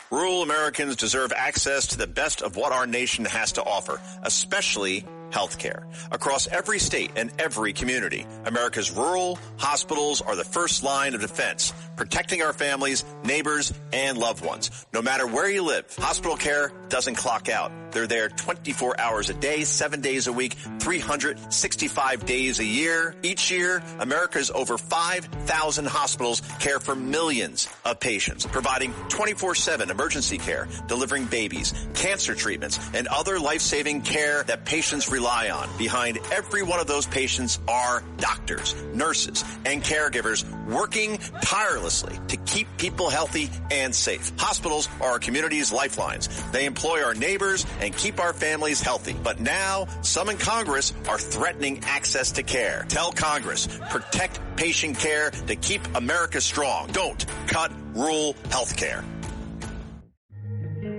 Rural Americans deserve access to the best of what our nation has to offer, especially healthcare. Across every state and every community, America's rural hospitals are the first line of defense, protecting our families, neighbors, and loved ones. No matter where you live, hospital care doesn't clock out. They're there 24 hours a day, 7 days a week, 365 days a year. Each year, America's over 5,000 hospitals care for millions of patients, providing 24/7 emergency care, delivering babies, cancer treatments, and other life-saving care that patients rely on. Behind every one of those patients are doctors, nurses, and caregivers working tirelessly to keep people healthy and safe. Hospitals are our community's lifelines. They employ our neighbors and keep our families healthy. But now, some in Congress are threatening access to care. Tell Congress, protect patient care to keep America strong. Don't cut rural health care.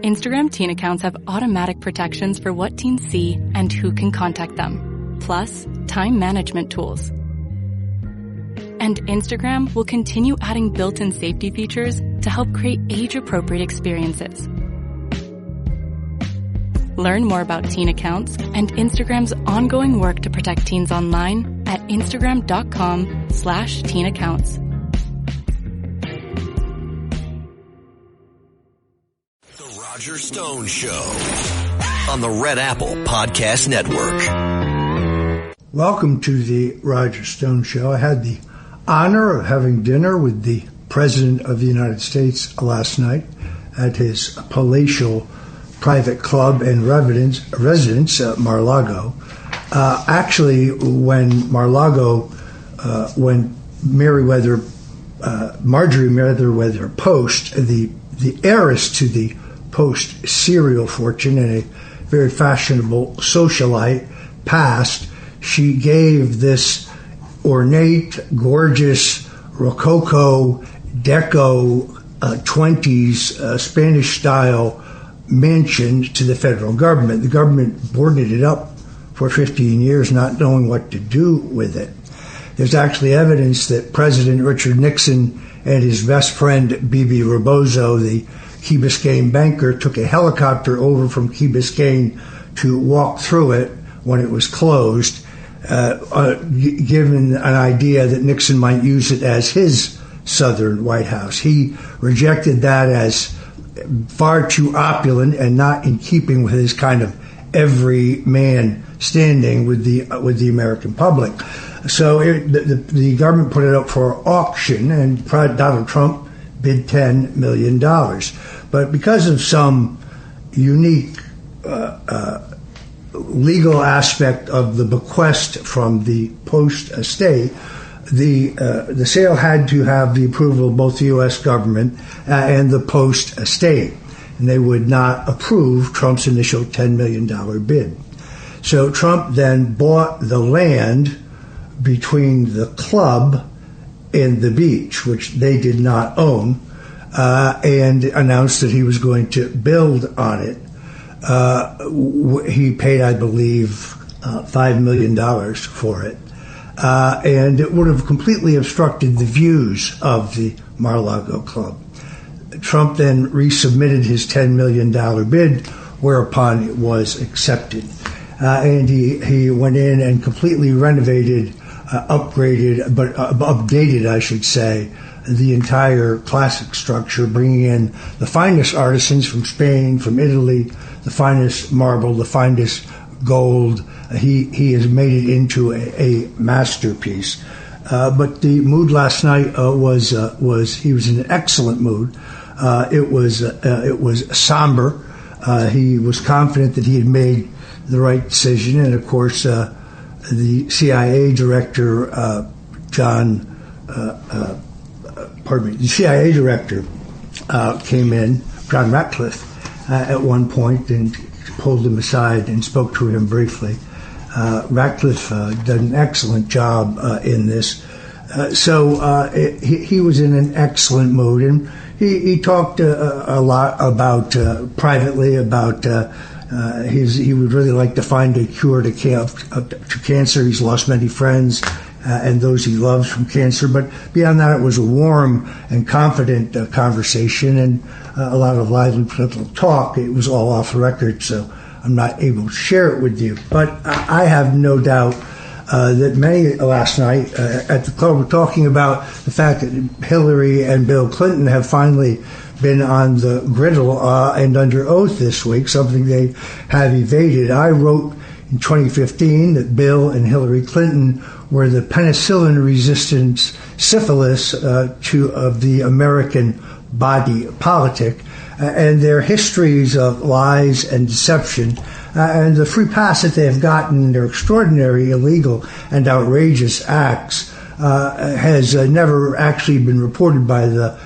Instagram teen accounts have automatic protections for what teens see and who can contact them, plus time management tools. And Instagram will continue adding built-in safety features to help create age-appropriate experiences. Learn more about teen accounts and Instagram's ongoing work to protect teens online at instagram.com/teen accounts. Roger Stone Show on the Red Apple Podcast Network. Welcome to the Roger Stone Show. I had the honor of having dinner with the President of the United States last night at his palatial private club and residence at Mar-a-Lago. Actually, when Mar-a-Lago, when Marjorie Merriweather Post, the heiress to the Post cereal fortune and a very fashionable socialite, passed, she gave this ornate, gorgeous, Rococo, Deco, 20s Spanish-style mansion to the federal government. The government boarded it up for 15 years, not knowing what to do with it. There's actually evidence that President Richard Nixon and his best friend, Bibi Rebozo, the Key Biscayne banker, took a helicopter over from Key Biscayne to walk through it when it was closed, given an idea that Nixon might use it as his southern White House. He rejected that as far too opulent and not in keeping with his kind of every man standing with the American public. So the government put it up for auction, and Donald Trump bid $10 million. But because of some unique legal aspect of the bequest from the Post estate, the sale had to have the approval of both the U.S. government and the Post estate, and they would not approve Trump's initial $10 million bid. So Trump then bought the land between the club and the beach, which they did not own, and announced that he was going to build on it. He paid, I believe, $5 million for it. And it would have completely obstructed the views of the Mar-a-Lago Club. Trump then resubmitted his $10 million bid, whereupon it was accepted. And he went in and completely renovated, updated, I should say, the entire classic structure, bringing in the finest artisans from Spain, from Italy, the finest marble, the finest gold. He has made it into a masterpiece. But the mood last night was he was in an excellent mood. It was somber. He was confident that he had made the right decision, and of course, the CIA director the CIA director came in, John Ratcliffe, at one point and pulled him aside and spoke to him briefly. Ratcliffe did an excellent job in this. So he was in an excellent mood, and he talked a lot about privately about he would really like to find a cure to cancer. He's lost many friends, and those he loves from cancer. But beyond that, it was a warm and confident conversation and a lot of lively political talk. It was all off the record, so I'm not able to share it with you. But I have no doubt that many last night at the club were talking about the fact that Hillary and Bill Clinton have finally been on the griddle and under oath this week, something they have evaded. I wrote in 2015 that Bill and Hillary Clinton were the penicillin-resistant syphilis of the American body politic, and their histories of lies and deception and the free pass that they have gotten, their extraordinary, illegal, and outrageous acts has never actually been reported by the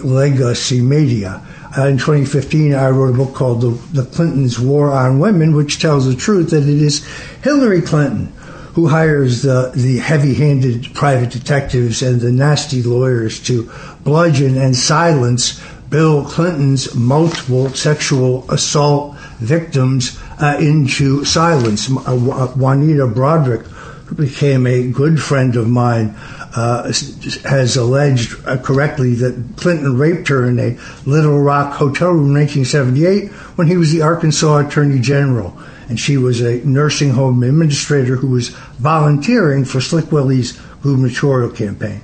legacy media. In 2015, I wrote a book called The Clintons' War on Women, which tells the truth that it is Hillary Clinton who hires the heavy-handed private detectives and the nasty lawyers to bludgeon and silence Bill Clinton's multiple sexual assault victims into silence. Juanita Broderick, who became a good friend of mine, has alleged correctly that Clinton raped her in a Little Rock hotel room in 1978 when he was the Arkansas Attorney General. And she was a nursing home administrator who was volunteering for Slick Willie's gubernatorial campaign.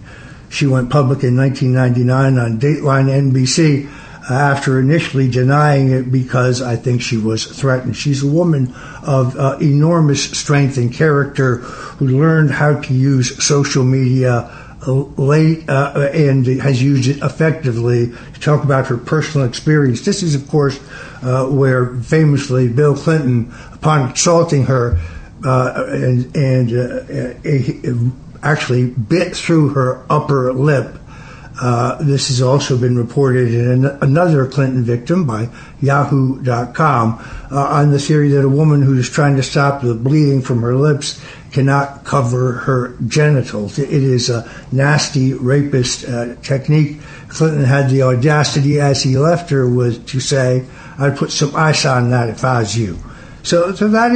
She went public in 1999 on Dateline NBC after initially denying it because I think she was threatened. She's a woman of enormous strength and character who learned how to use social media late and has used it effectively to talk about her personal experience. This is, of course, where famously Bill Clinton, upon assaulting her actually bit through her upper lip. This has also been reported in another Clinton victim by Yahoo.com on the theory that a woman who is trying to stop the bleeding from her lips cannot cover her genitals. It is a nasty rapist technique. Clinton had the audacity as he left her was to say, "I'd put some ice on that if I was you." So that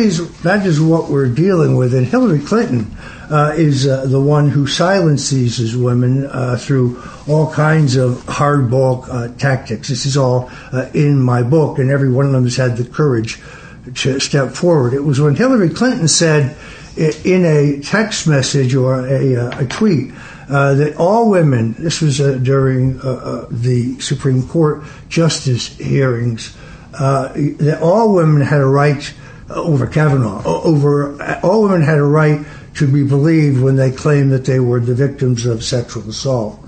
is what we're dealing with. And Hillary Clinton is the one who silenced these women through all kinds of hardball tactics. This is all in my book, and every one of them has had the courage to step forward. It was when Hillary Clinton said in a text message or a tweet that all women, this was during the Supreme Court justice hearings, that all women had a right over Kavanaugh, all women had a right to be believed when they claimed that they were the victims of sexual assault.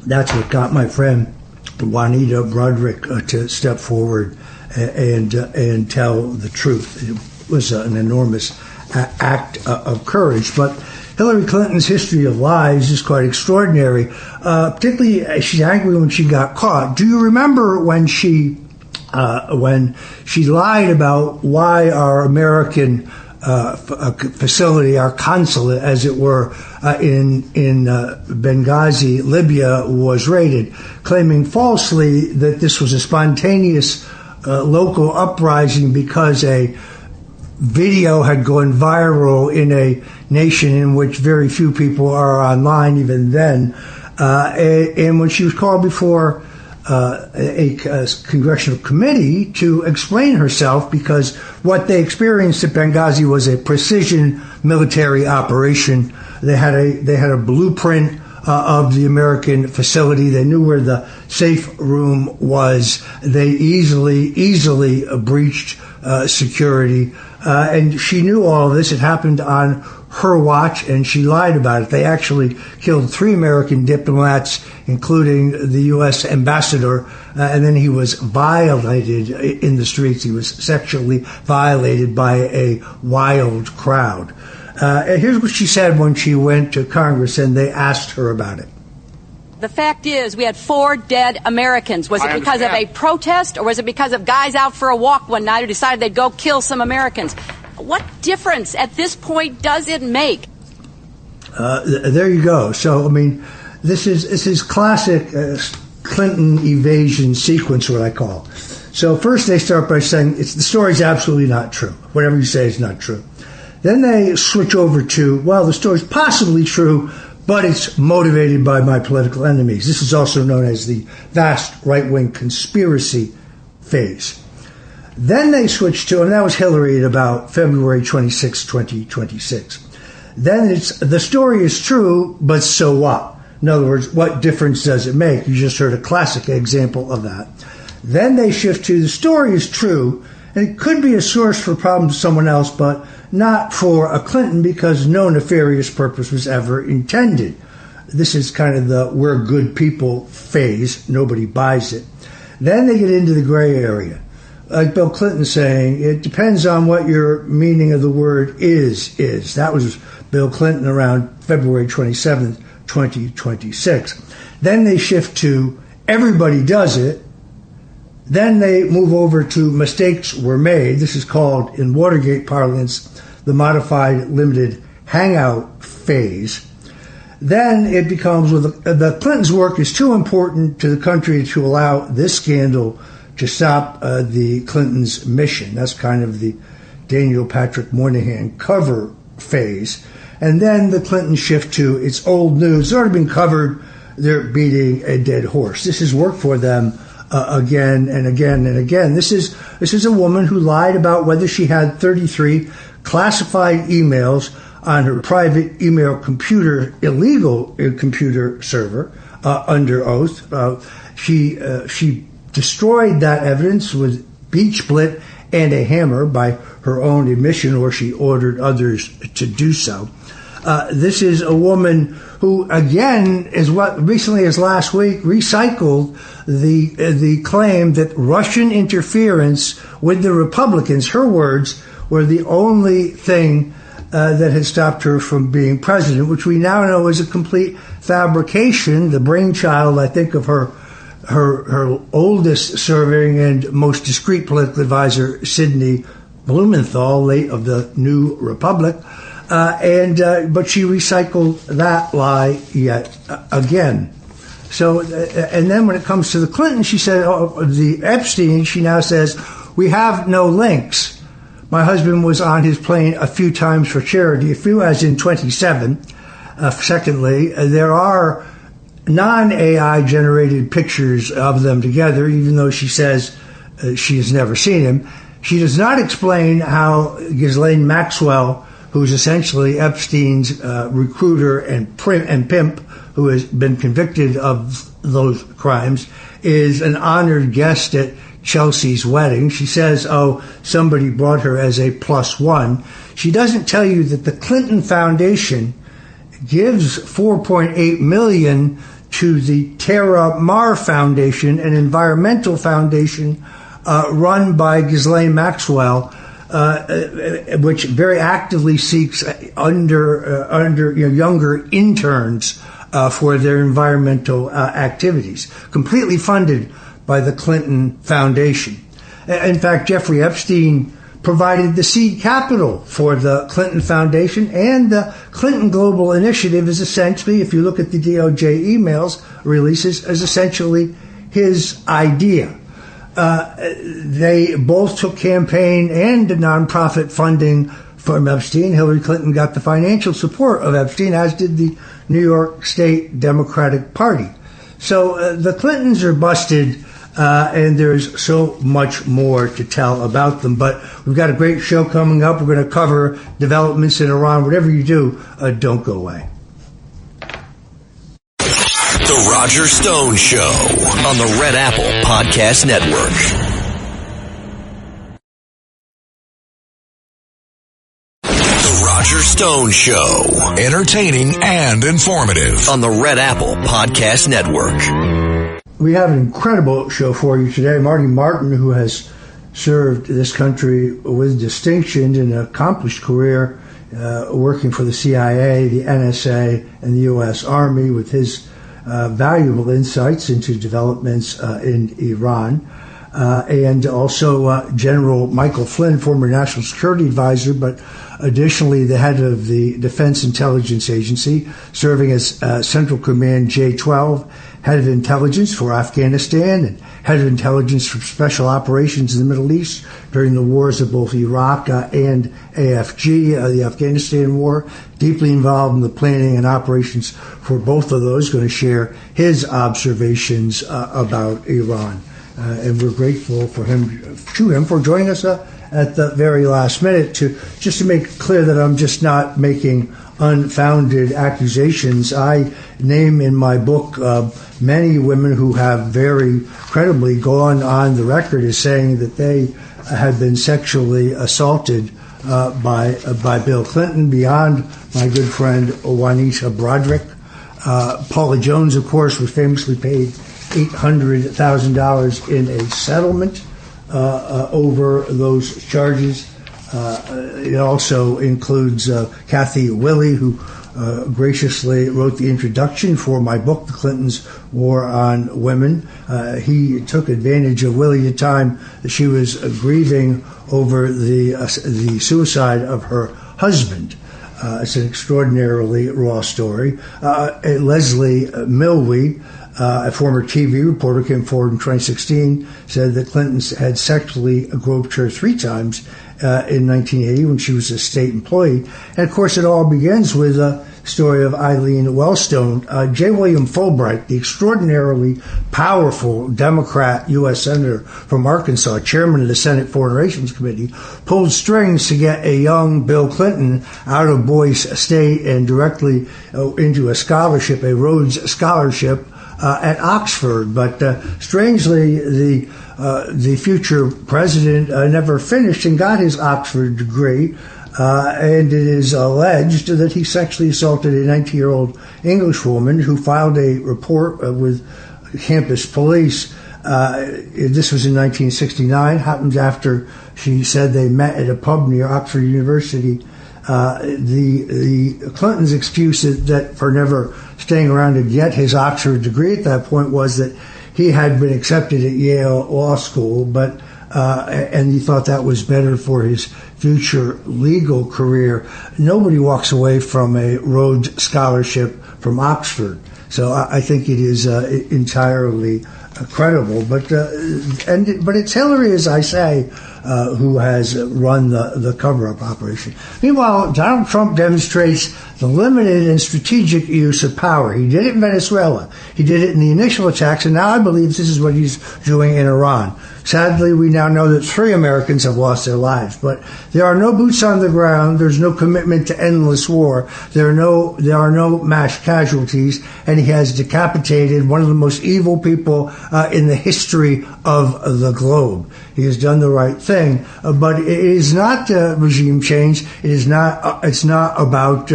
That's what got my friend Juanita Broderick to step forward and tell the truth. It was an enormous act of courage. But Hillary Clinton's history of lies is quite extraordinary. Particularly, she's angry when she got caught. Do you remember when she lied about why our American facility, our consulate, as it were, in Benghazi, Libya, was raided, claiming falsely that this was a spontaneous local uprising because a video had gone viral in a nation in which very few people are online even then. And when she was called before a congressional committee to explain herself, because what they experienced at Benghazi was a precision military operation. They had a blueprint of the American facility. They knew where the safe room was. They easily breached security. And she knew all of this. It happened on her watch, and she lied about it. They actually killed 3 American diplomats, including the U.S. ambassador, and then he was violated in the streets. He was sexually violated by a wild crowd. Here's what she said when she went to Congress and they asked her about it. The fact is, we had 4 dead Americans. Was it because of a protest, or was it because of guys out for a walk one night who decided they'd go kill some Americans? What difference at this point does it make? There you go. So, I mean, this is classic Clinton evasion sequence, what I call. So first they start by saying the story's absolutely not true. Whatever you say is not true. Then they switch over to, well, the story's possibly true, but it's motivated by my political enemies. This is also known as the vast right-wing conspiracy phase. Then they switch to, and that was Hillary at about February 26, 2026. Then it's, the story is true, but so what? In other words, what difference does it make? You just heard a classic example of that. Then they shift to, the story is true, and it could be a source for problems with someone else, but not for a Clinton, because no nefarious purpose was ever intended. This is kind of the we're good people phase. Nobody buys it. Then they get into the gray area. Like Bill Clinton saying, it depends on what your meaning of the word is. That was Bill Clinton around February 27th, 2026. Then they shift to everybody does it. Then they move over to mistakes were made. This is called, in Watergate parlance, the modified limited hangout phase. Then it becomes, the Clintons' work is too important to the country to allow this scandal to stop the Clintons' mission. That's kind of the Daniel Patrick Moynihan cover phase. And then the Clintons shift to, it's old news. It's already been covered. They're beating a dead horse. This has worked for them again and again and again. This is a woman who lied about whether she had 33 classified emails on her private email computer, illegal computer server, under oath. She destroyed that evidence with beach blit and a hammer by her own admission, or she ordered others to do so. This is a woman who, again, is what recently as last week recycled the claim that Russian interference with the Republicans, her words, were the only thing that had stopped her from being president, which we now know is a complete fabrication, the brainchild, I think, of her oldest serving and most discreet political advisor, Sidney Blumenthal, late of the New Republic. But she recycled that lie yet again. So, and then when it comes to the Clinton, she said, the Epstein, she now says, we have no links. My husband was on his plane a few times for charity, a few as in 27. Secondly, there are non-AI generated pictures of them together, even though she says she has never seen him. She does not explain how Ghislaine Maxwell, who's essentially Epstein's recruiter and pimp, who has been convicted of those crimes, is an honored guest at Chelsea's wedding. She says, somebody brought her as a +1. She doesn't tell you that the Clinton Foundation gives $4.8 million to the Terra Mar Foundation, an environmental foundation run by Ghislaine Maxwell, which very actively seeks younger interns for their environmental activities, completely funded by the Clinton Foundation. In fact, Jeffrey Epstein provided the seed capital for the Clinton Foundation, and the Clinton Global Initiative is essentially, if you look at the DOJ emails releases, is essentially his idea. They both took campaign and nonprofit funding from Epstein. Hillary Clinton got the financial support of Epstein, as did the New York State Democratic Party. So the Clintons are busted, and there's so much more to tell about them. But we've got a great show coming up. We're going to cover developments in Iran. Whatever you do, don't go away. The Roger Stone Show on the Red Apple Podcast Network. The Roger Stone Show. Entertaining and informative on the Red Apple Podcast Network. We have an incredible show for you today. Marty Martin, who has served this country with distinction in an accomplished career, working for the CIA, the NSA, and the U.S. Army, with his valuable insights into developments in Iran. And also General Michael Flynn, former National Security Advisor, but additionally the head of the Defense Intelligence Agency, serving as Central Command J-12, head of intelligence for Afghanistan, and head of intelligence for special operations in the Middle East during the wars of both Iraq and AFG, the Afghanistan War, deeply involved in the planning and operations for both of those, going to share his observations about Iran. And we're grateful to him for joining us at the very last minute just to make it clear that I'm just not making unfounded accusations. I name in my book many women who have very credibly gone on the record as saying that they had been sexually assaulted by Bill Clinton, beyond my good friend Juanita Broderick. Paula Jones, of course, was famously paid $800,000 in a settlement over those charges. It also includes Kathy Willey, who graciously wrote the introduction for my book, The Clintons' War on Women. He took advantage of Willey at the time that she was grieving over the suicide of her husband. It's an extraordinarily raw story. Leslie Milwee, a former TV reporter, came forward in 2016, said that Clinton had sexually groped her 3 times in 1980 when she was a state employee. And, of course, it all begins with a story of Eileen Wellstone. J. William Fulbright, the extraordinarily powerful Democrat U.S. Senator from Arkansas, chairman of the Senate Foreign Relations Committee, pulled strings to get a young Bill Clinton out of Boise State and directly into a scholarship, a Rhodes Scholarship, at Oxford. But strangely, the future president never finished and got his Oxford degree, and it is alleged that he sexually assaulted a 19-year-old English woman who filed a report with campus police. This was in 1969, happened after she said they met at a pub near Oxford University. The Clintons' excuse that for never staying around to get his Oxford degree at that point was that he had been accepted at Yale Law School, but and he thought that was better for his future legal career. Nobody walks away from a Rhodes Scholarship from Oxford, so I think it is entirely credible. But it's Hillary, as I say, who has run the cover-up operation. Meanwhile, Donald Trump demonstrates the limited and strategic use of power. He did it in Venezuela. He did it in the initial attacks, and now I believe this is what he's doing in Iran. Sadly, we now know that 3 Americans have lost their lives, but there are no boots on the ground. There's no commitment to endless war. There are no mass casualties, and he has decapitated one of the most evil people in the history of the globe. He has done the right thing, but it is not regime change. It is not. It's not about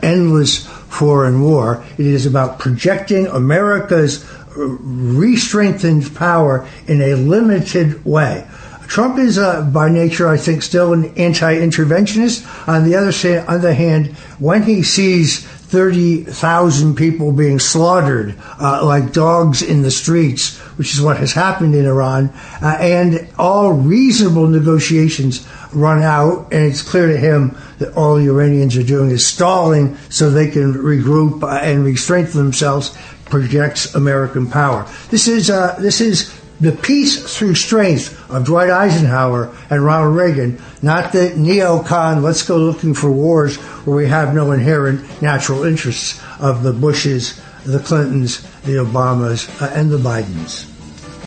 endless foreign war. It is about projecting America's re-strengthened power in a limited way. Trump is, by nature, I think, still an anti-interventionist. On the other hand, when he sees 30,000 people being slaughtered like dogs in the streets, which is what has happened in Iran, and all reasonable negotiations run out, and it's clear to him that all the Iranians are doing is stalling so they can regroup and re-strengthen themselves, projects American power. This is the peace through strength of Dwight Eisenhower and Ronald Reagan, not the neocon, let's go looking for wars where we have no inherent natural interests of the Bushes, the Clintons, the Obamas, and the Bidens.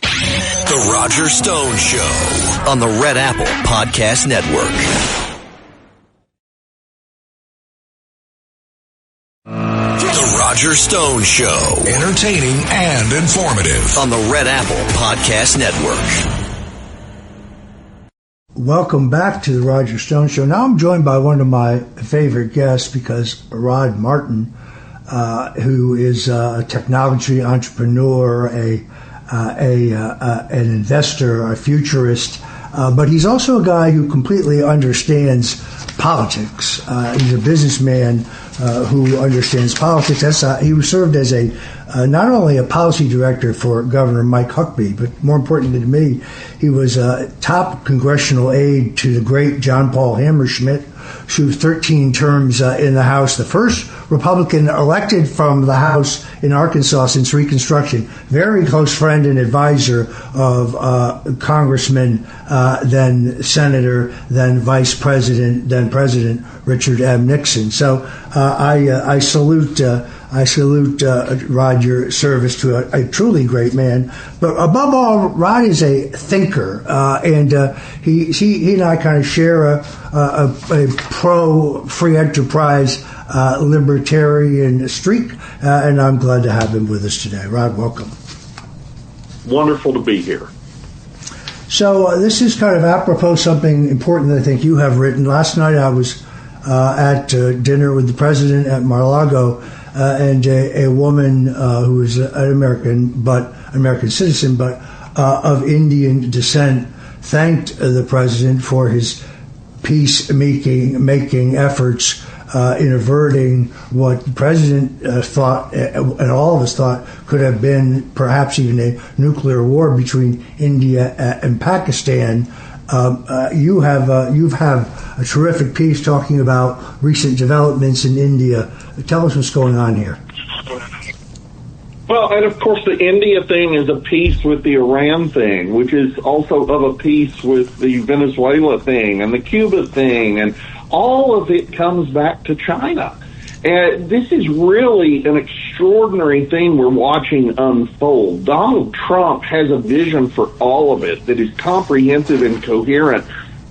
The Roger Stone Show on the Red Apple Podcast Network. The Roger Stone Show. Entertaining and informative on the Red Apple Podcast Network. Welcome back to the Roger Stone Show. Now I'm joined by one of my favorite guests because Rod Martin, who is a technology entrepreneur, an investor, a futurist, but he's also a guy who completely understands politics. He's a businessman who understands politics. He served as not only a policy director for Governor Mike Huckabee, but more importantly to me, he was a top congressional aide to the great John Paul Hammerschmidt, through 13 terms in the House, the first Republican elected from the House in Arkansas since Reconstruction, very close friend and advisor of Congressman, then Senator, then Vice President, then President Richard M. Nixon. So I salute Rod, your service to a truly great man. But above all, Rod is a thinker, and he and I kind of share a pro-free enterprise libertarian streak, and I'm glad to have him with us today. Rod, welcome. Wonderful to be here. So this is kind of apropos something important that I think you have written. Last night I was at dinner with the president at Mar-a-Lago, and a woman who is an American citizen, but of Indian descent, thanked the president for his peace-making efforts in averting what the president thought, and all of us thought, could have been perhaps even a nuclear war between India and Pakistan. You have a terrific piece talking about recent developments in India. Tell us what's going on here. Well, and of course the India thing is a piece with the Iran thing, which is also of a piece with the Venezuela thing and the Cuba thing, and all of it comes back to China. And this is really an extraordinary thing we're watching unfold. Donald Trump has a vision for all of it that is comprehensive and coherent,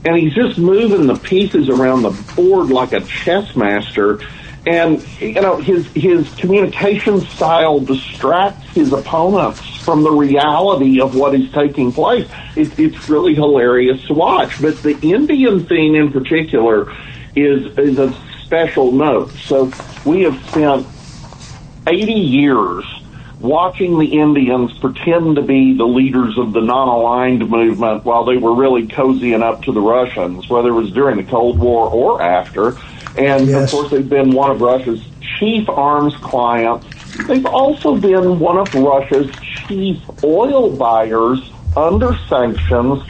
and he's just moving the pieces around the board like a chess master. And, you know, his communication style distracts his opponents from the reality of what is taking place. It's really hilarious to watch. But the Indian thing in particular is a special note. So we have spent 80 years watching the Indians pretend to be the leaders of the non-aligned movement while they were really cozying up to the Russians, whether it was during the Cold War or after. And, yes, of course, they've been one of Russia's chief arms clients. They've also been one of Russia's chief oil buyers under sanctions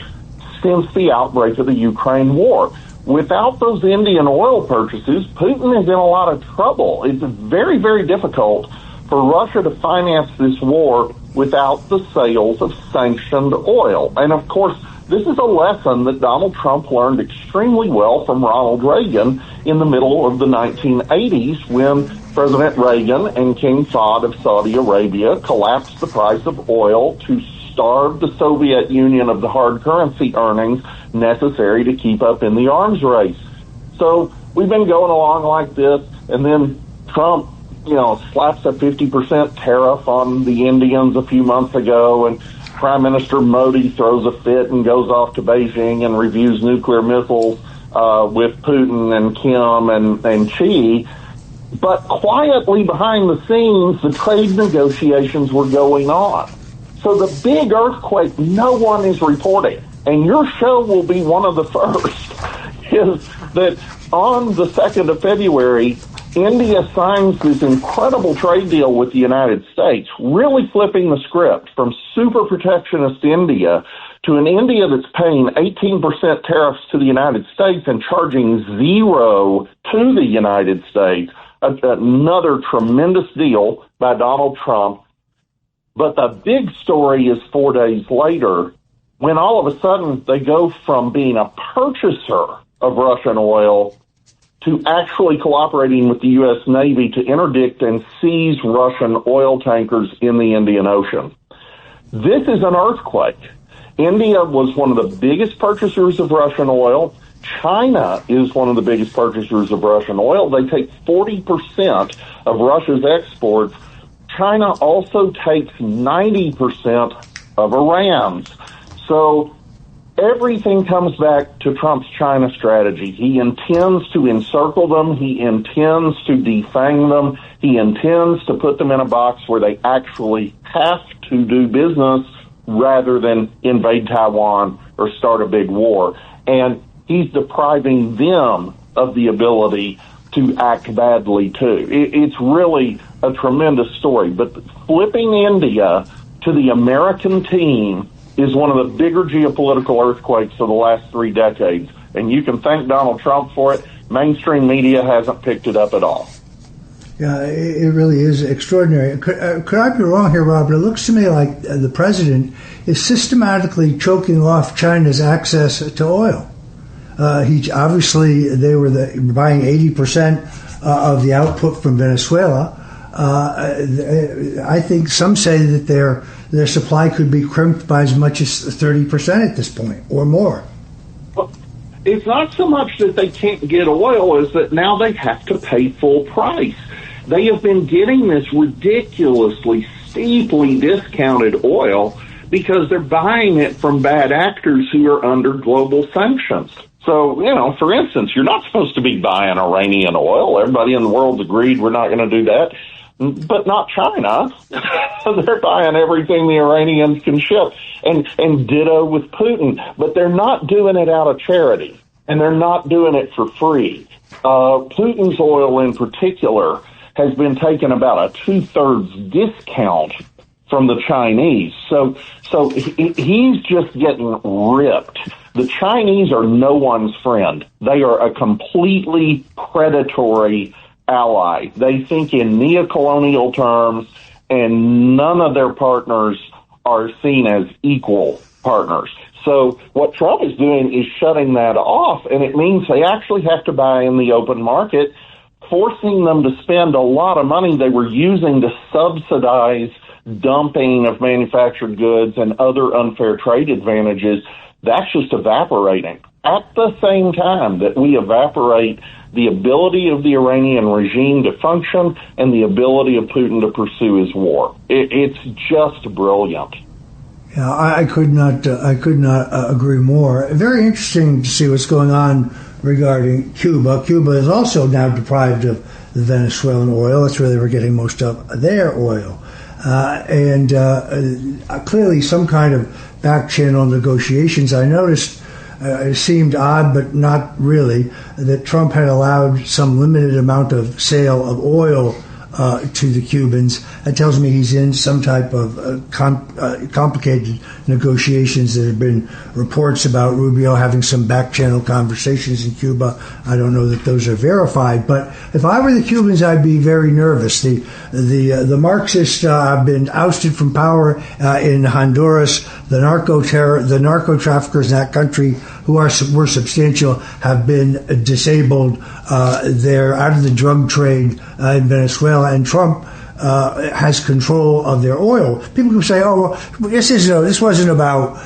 since the outbreak of the Ukraine war. Without those Indian oil purchases, Putin is in a lot of trouble. It's very, very difficult for Russia to finance this war without the sales of sanctioned oil. And, of course, this is a lesson that Donald Trump learned extremely well from Ronald Reagan in the middle of the 1980s when President Reagan and King Saud of Saudi Arabia collapsed the price of oil to starve the Soviet Union of the hard currency earnings necessary to keep up in the arms race. So we've been going along like this, and then Trump, slaps a 50% tariff on the Indians a few months ago, and Prime Minister Modi throws a fit and goes off to Beijing and reviews nuclear missiles with Putin and Kim and Xi. But quietly behind the scenes, the trade negotiations were going on. So the big earthquake no one is reporting, and your show will be one of the first, is that on the 2nd of February, India signs this incredible trade deal with the United States, really flipping the script from super protectionist India to an India that's paying 18% tariffs to the United States and charging 0 to the United States. Another tremendous deal by Donald Trump. But the big story is 4 days later, when all of a sudden they go from being a purchaser of Russian oil to actually cooperating with the U.S. Navy to interdict and seize Russian oil tankers in the Indian Ocean. This is an earthquake. India was one of the biggest purchasers of Russian oil. China is one of the biggest purchasers of Russian oil. They take 40% of Russia's exports. China also takes 90% of Iran's. So everything comes back to Trump's China strategy. He intends to encircle them. He intends to defang them. He intends to put them in a box where they actually have to do business rather than invade Taiwan or start a big war. And he's depriving them of the ability to act badly, too. It's really a tremendous story. But flipping India to the American team is one of the bigger geopolitical earthquakes of the last 3 decades. And you can thank Donald Trump for it. Mainstream media hasn't picked it up at all. Yeah, it really is extraordinary. Could I be wrong here, Robert? It looks to me like the president is systematically choking off China's access to oil. They were buying 80% of the output from Venezuela. I think some say that their supply could be crimped by as much as 30% at this point, or more. Well, it's not so much that they can't get oil as that now they have to pay full price. They have been getting this ridiculously, steeply discounted oil because they're buying it from bad actors who are under global sanctions. So, for instance, you're not supposed to be buying Iranian oil. Everybody in the world's agreed we're not going to do that. But not China. They're buying everything the Iranians can ship. And ditto with Putin. But they're not doing it out of charity. And they're not doing it for free. Putin's oil in particular has been taken about a 2/3 discount from the Chinese. So he's just getting ripped. The Chinese are no one's friend. They are a completely predatory ally. They think in neocolonial terms, and none of their partners are seen as equal partners. So what Trump is doing is shutting that off, and it means they actually have to buy in the open market, forcing them to spend a lot of money they were using to subsidize dumping of manufactured goods and other unfair trade advantages. That's just evaporating. At the same time that we evaporate the ability of the Iranian regime to function and the ability of Putin to pursue his war. It's just brilliant. Yeah, I could not agree more. Very interesting to see what's going on regarding Cuba. Cuba is also now deprived of the Venezuelan oil. That's where they were getting most of their oil. And clearly some kind of back-channel negotiations. I noticed it seemed odd, but not really, that Trump had allowed some limited amount of sale of oil to the Cubans. That tells me he's in some type of complicated negotiations. There have been reports about Rubio having some back-channel conversations in Cuba. I don't know that those are verified, but if I were the Cubans, I'd be very nervous. The Marxists have been ousted from power in Honduras. The narco traffickers in that country, who were substantial, have been disabled. They're out of the drug trade in Venezuela, and Trump has control of their oil. People can say, "Oh, well, this wasn't about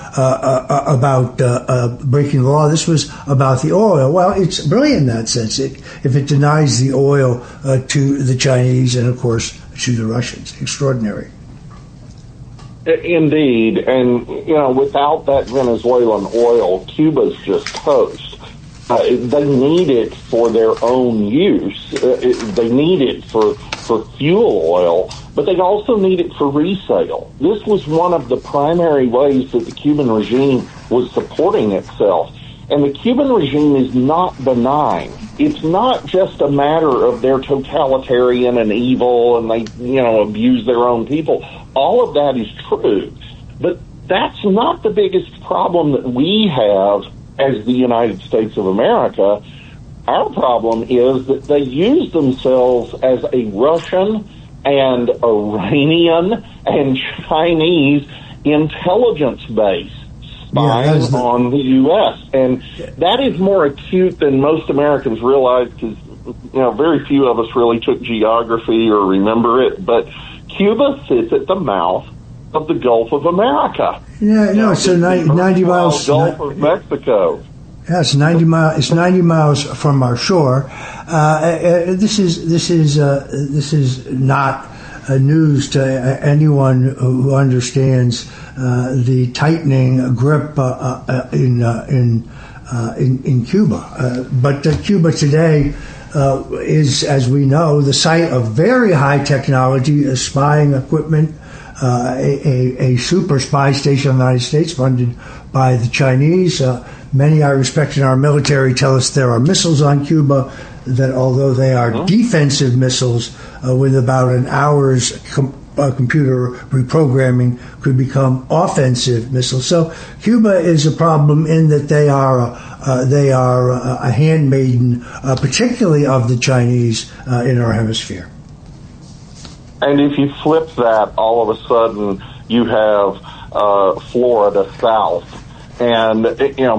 breaking the law. This was about the oil." Well, it's brilliant in that sense. If it denies the oil to the Chinese and, of course, to the Russians, extraordinary. Indeed, and without that Venezuelan oil, Cuba's just toast. They need it for their own use. They need it for fuel oil, but they also need it for resale. This was one of the primary ways that the Cuban regime was supporting itself. And the Cuban regime is not benign. It's not just a matter of they're totalitarian and evil and they, abuse their own people. All of that is true. But that's not the biggest problem that we have as the United States of America. Our problem is that they use themselves as a Russian and Iranian and Chinese intelligence base spying on the U.S. And that is more acute than most Americans realize because, very few of us really took geography or remember it. But Cuba sits at the mouth of the Gulf of America. Yeah, no, so 90 miles. Gulf of Mexico. Yeah, it's 90 miles. It's 90 miles from our shore. This is not news to anyone who understands the tightening grip in Cuba. But Cuba today is, as we know, the site of very high technology, spying equipment. A super spy station in the United States funded by the Chinese. Many I respect in our military tell us there are missiles on Cuba that, although they are defensive missiles with about an hour's computer reprogramming could become offensive missiles. So Cuba is a problem in that they are a handmaiden, particularly of the Chinese in our hemisphere. And if you flip that, all of a sudden you have Florida South, and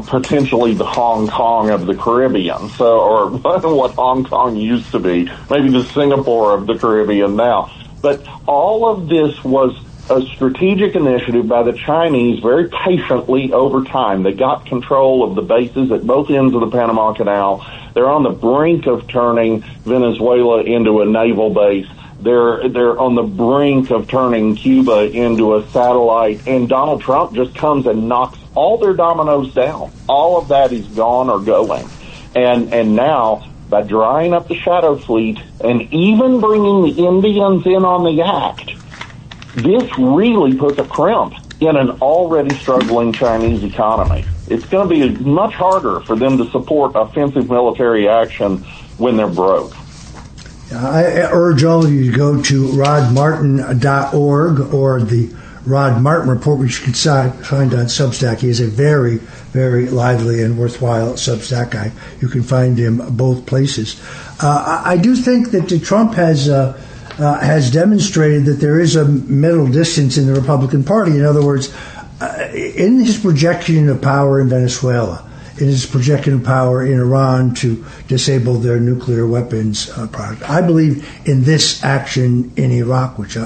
potentially the Hong Kong of the Caribbean, or what Hong Kong used to be, maybe the Singapore of the Caribbean now. But all of this was a strategic initiative by the Chinese very patiently over time. They got control of the bases at both ends of the Panama Canal. They're on the brink of turning Venezuela into a naval base. They're on the brink of turning Cuba into a satellite, and Donald Trump just comes and knocks all their dominoes down. All of that is gone or going. And now, by drying up the Shadow Fleet and even bringing the Indians in on the act, this really puts a crimp in an already struggling Chinese economy. It's going to be much harder for them to support offensive military action when they're broke. I urge all of you to go to rodmartin.org or the Rod Martin Report, which you can find on Substack. He is a very, very lively and worthwhile Substack guy. You can find him both places. I do think that Trump has demonstrated that there is a middle distance in the Republican Party. In other words, in his projection of power in Venezuela, in his projection of power in Iran to disable their nuclear weapons product. I believe in this action in Iran, which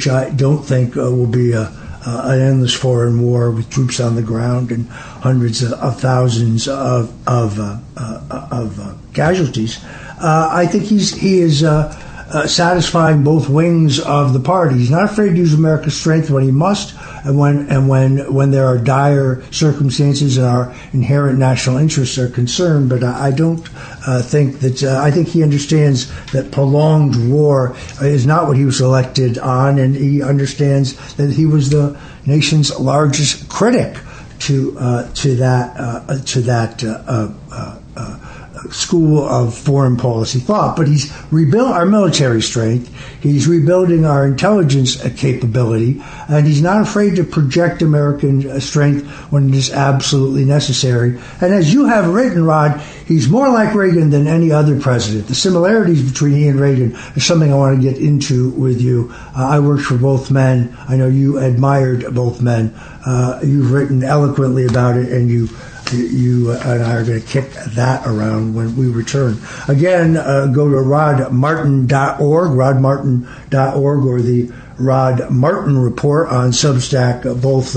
I don't think will be an endless foreign war with troops on the ground and hundreds of thousands of casualties. I think he is satisfying both wings of the party. He's not afraid to use America's strength when he must, and when there are dire circumstances and our inherent national interests are concerned. But I don't think that. I think he understands that prolonged war is not what he was elected on, and he understands that he was the nation's largest critic to that school of foreign policy thought. But he's rebuilt our military strength, he's rebuilding our intelligence capability, and he's not afraid to project American strength when it is absolutely necessary. And as you have written, Rod, he's more like Reagan than any other president. The similarities between he and Reagan is something I want to get into with you. I worked for both men. I know you admired both men. You've written eloquently about it, and you and I are going to kick that around when we return. Again, go to rodmartin.org, rodmartin.org, or the Rod Martin Report on Substack, both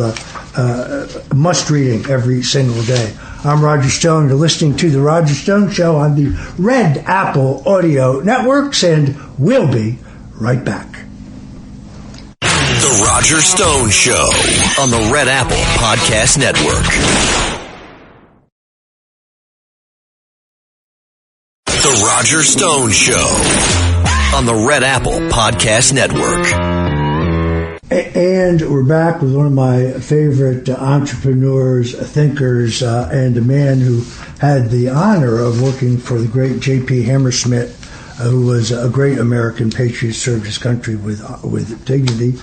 must-reading every single day. I'm Roger Stone. You're listening to The Roger Stone Show on the Red Apple Audio Networks, and we'll be right back. The Roger Stone Show on the Red Apple Podcast Network. The Roger Stone Show on the Red Apple Podcast Network. And we're back with one of my favorite entrepreneurs, thinkers, and a man who had the honor of working for the great J.P. Hammersmith, who was a great American patriot, served his country with dignity,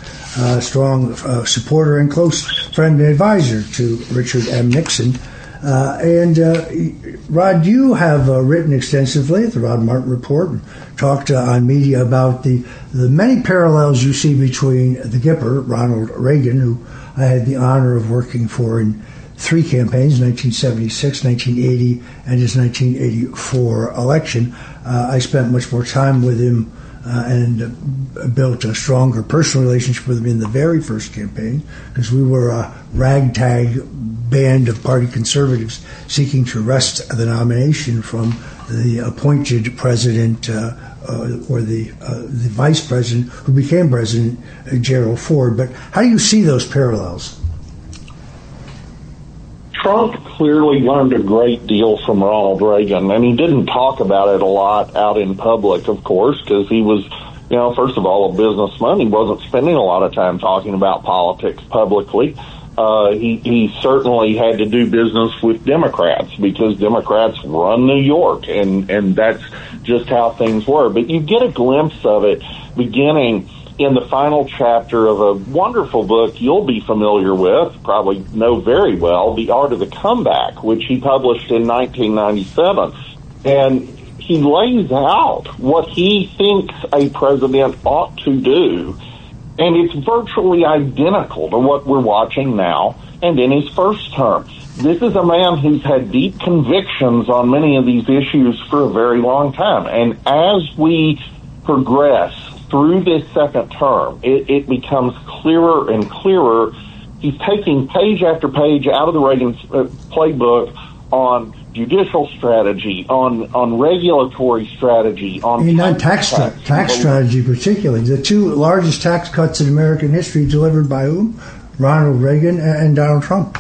strong supporter and close friend and advisor to Richard M. Nixon. Rod, you have written extensively at the Rod Martin Report and talked on media about the many parallels you see between the Gipper, Ronald Reagan, who I had the honor of working for in 3 campaigns, 1976, 1980, and his 1984 election. I spent much more time with him and built a stronger personal relationship with him in the very first campaign, because we were a ragtag band of party conservatives seeking to wrest the nomination from the appointed president or the vice president who became president, Gerald Ford. But how do you see those parallels? Trump clearly learned a great deal from Ronald Reagan, and he didn't talk about it a lot out in public, of course, because he was, first of all, a businessman. He wasn't spending a lot of time talking about politics publicly. He certainly had to do business with Democrats because Democrats run New York, and that's just how things were. But you get a glimpse of it beginning in the final chapter of a wonderful book you'll be familiar with, probably know very well, The Art of the Comeback, which he published in 1997. And he lays out what he thinks a president ought to do, and it's virtually identical to what we're watching now and in his first term. This is a man who's had deep convictions on many of these issues for a very long time. And as we progress through this second term, it becomes clearer and clearer. He's taking page after page out of the Reagan playbook on judicial strategy, on regulatory strategy, on tax strategy particularly. The two largest tax cuts in American history delivered by whom? Ronald Reagan and Donald Trump.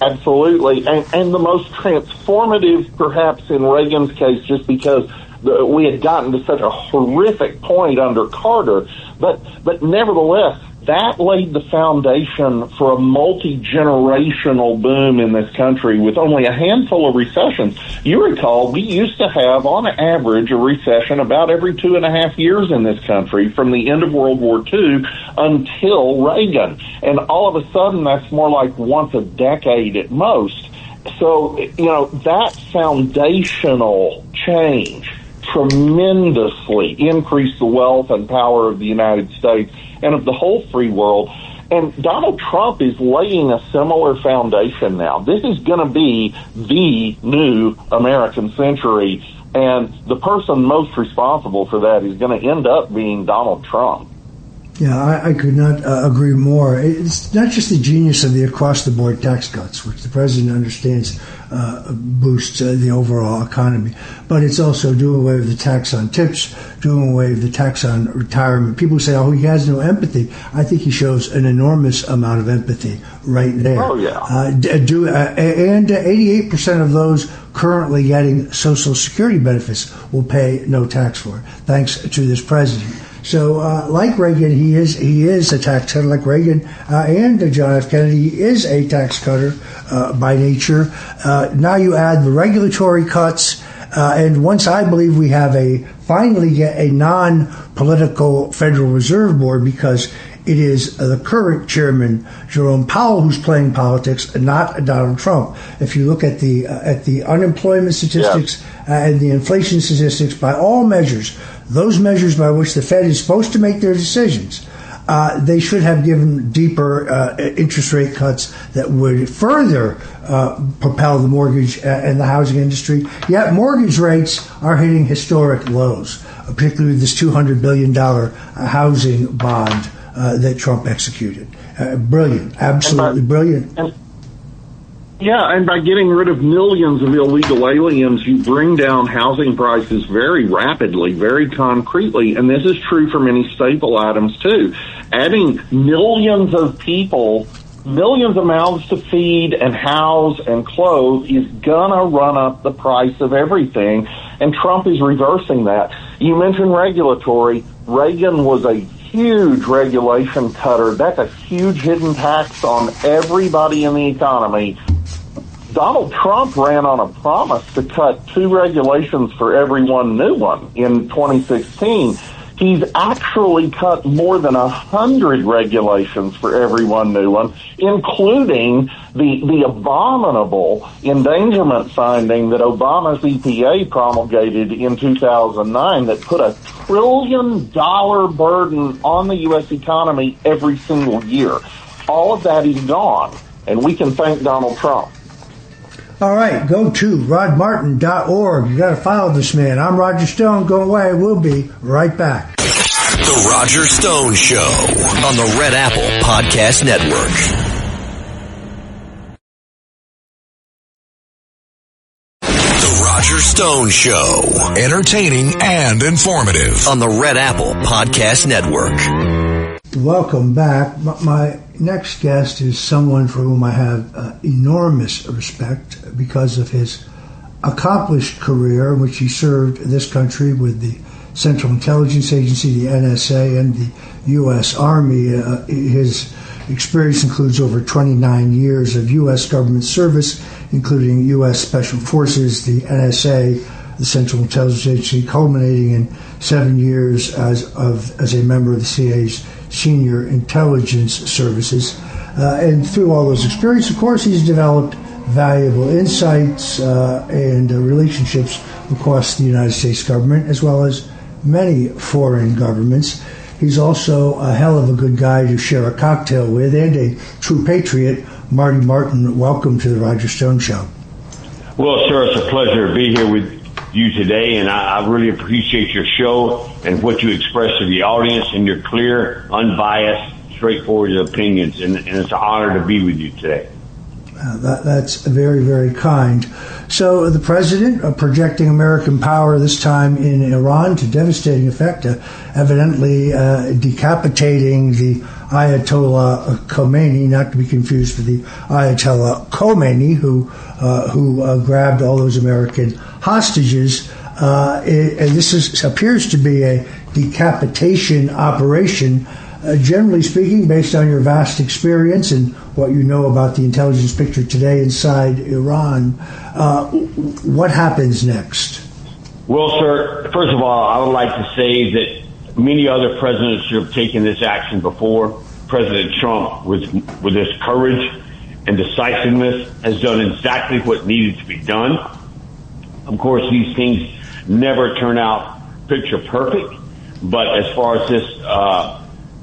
Absolutely. And the most transformative, perhaps, in Reagan's case, just because we had gotten to such a horrific point under Carter, but nevertheless, that laid the foundation for a multi-generational boom in this country with only a handful of recessions. You recall, we used to have, on average, a recession about every 2.5 years in this country from the end of World War II until Reagan. And all of a sudden, that's more like once a decade at most. So, that foundational change tremendously increased the wealth and power of the United States and of the whole free world. And Donald Trump is laying a similar foundation now. This is going to be the new American century, and the person most responsible for that is going to end up being Donald Trump. Yeah, I could not agree more. It's not just the genius of the across-the-board tax cuts, which the president understands boosts the overall economy, but it's also doing away with the tax on tips, doing away with the tax on retirement. People say, he has no empathy. I think he shows an enormous amount of empathy right there. Oh, yeah. And 88% of those currently getting Social Security benefits will pay no tax for it, thanks to this president. So, like Reagan, he is a tax cutter. Like Reagan and John F. Kennedy, he is a tax cutter by nature. Now you add the regulatory cuts, and once I believe we have finally get a non-political Federal Reserve Board, because it is the current chairman, Jerome Powell, who's playing politics, not Donald Trump. If you look at the unemployment statistics and the inflation statistics, by all measures, those measures by which the Fed is supposed to make their decisions, they should have given deeper interest rate cuts that would further propel the mortgage and the housing industry. Yet mortgage rates are hitting historic lows, particularly this $200 billion housing bond that Trump executed. Brilliant, absolutely brilliant. And by getting rid of millions of illegal aliens, you bring down housing prices very rapidly, very concretely, and this is true for many staple items too. Adding millions of people, millions of mouths to feed and house and clothe is gonna run up the price of everything, and Trump is reversing that. You mentioned regulatory. Reagan was a huge regulation cutter. That's a huge hidden tax on everybody in the economy. Donald Trump ran on a promise to cut 2 regulations for every one new one in 2016. He's actually cut more than 100 regulations for every one new one, including the abominable endangerment finding that Obama's EPA promulgated in 2009 that put a $1 trillion burden on the U.S. economy every single year. All of that is gone, and we can thank Donald Trump. All right, go to rodmartin.org. You got to follow this man. I'm Roger Stone. Go away. We'll be right back. The Roger Stone Show on the Red Apple Podcast Network. The Roger Stone Show, entertaining and informative on the Red Apple Podcast Network. Welcome back. My next guest is someone for whom I have enormous respect because of his accomplished career in which he served this country with the Central Intelligence Agency, the NSA, and the U.S. Army. His experience includes over 29 years of U.S. government service, including U.S. Special Forces, the NSA, the Central Intelligence Agency, culminating in 7 years as a member of the CIA's senior intelligence services. And through all those experiences, of course, he's developed valuable insights and relationships across the United States government, as well as many foreign governments. He's also a hell of a good guy to share a cocktail with, and a true patriot. Marty Martin, welcome to the Roger Stone Show. Well, sir, it's a pleasure to be here with you today, and I really appreciate your show and what you express to the audience and your clear, unbiased, straightforward opinions, and it's an honor to be with you today. That's very, very kind. So the president projecting American power, this time in Iran, to devastating effect, evidently decapitating the Ayatollah Khomeini, not to be confused with the Ayatollah Khomeini, who grabbed all those American hostages. And this appears to be a decapitation operation. Generally speaking, based on your vast experience and what you know about the intelligence picture today inside Iran, what happens next? Well, sir, first of all, I would like to say that many other presidents should have taken this action before. President Trump, with his courage and decisiveness, has done exactly what needed to be done. Of course, these things never turn out picture perfect, but as far as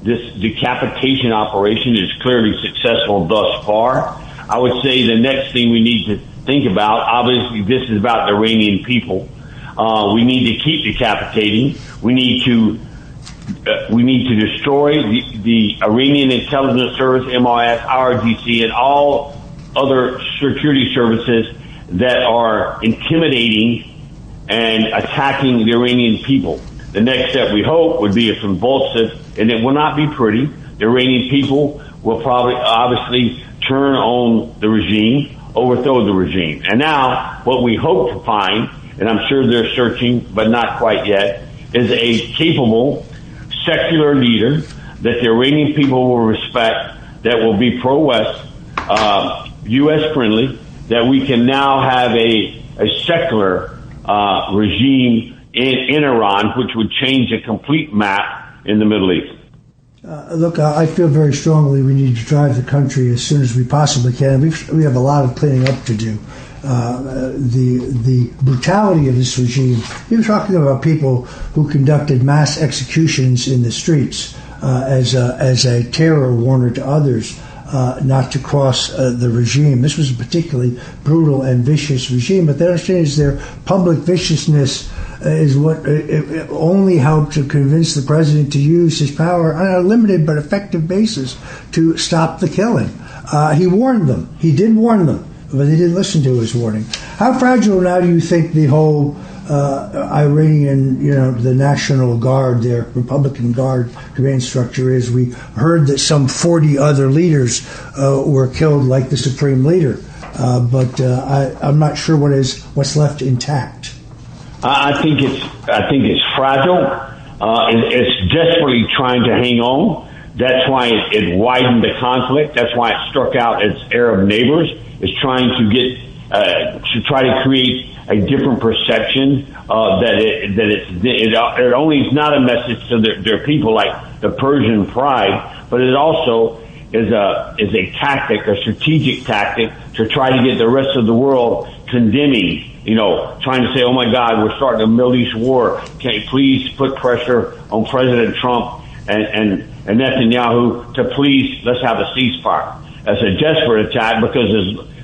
this decapitation operation is clearly successful thus far. I would say the next thing we need to think about, obviously this is about the Iranian people. We need to keep decapitating. We need to destroy the Iranian intelligence service, MIS, IRGC, and all other security services that are intimidating and attacking the Iranian people. The next step, we hope, would be a convulsive, and it will not be pretty. The Iranian people will probably, obviously, turn on the regime, overthrow the regime. And now, what we hope to find, and I'm sure they're searching, but not quite yet, is a capable, secular leader that the Iranian people will respect, that will be pro-West, U.S. friendly, that we can now have a secular regime in Iran, which would change the complete map in the Middle East. Look, I feel very strongly we need to drive the country as soon as we possibly can. We have a lot of cleaning up to do. The brutality of this regime. You're talking about people who conducted mass executions in the streets as a terror warner to others not to cross the regime. This was a particularly brutal and vicious regime, but the understanding is their public viciousness is what it only helped to convince the president to use his power on a limited but effective basis to stop the killing. He warned them. He did warn them, but they didn't listen to his warning. How fragile now do you think the whole Iranian, the National Guard, their Republican Guard command structure is? We heard that some 40 other leaders were killed, like the supreme leader, but I'm not sure what's left intact. I think it's fragile. It's desperately trying to hang on. That's why it widened the conflict. That's why it struck out its Arab neighbors. It's trying to try to create a different perception that it only is not a message to their people like the Persian Pride, but it also is a tactic, a strategic tactic to try to get the rest of the world condemning. Trying to say, oh my God, we're starting a Middle East war. Can you please put pressure on President Trump and Netanyahu to please, let's have a ceasefire. That's a desperate attack because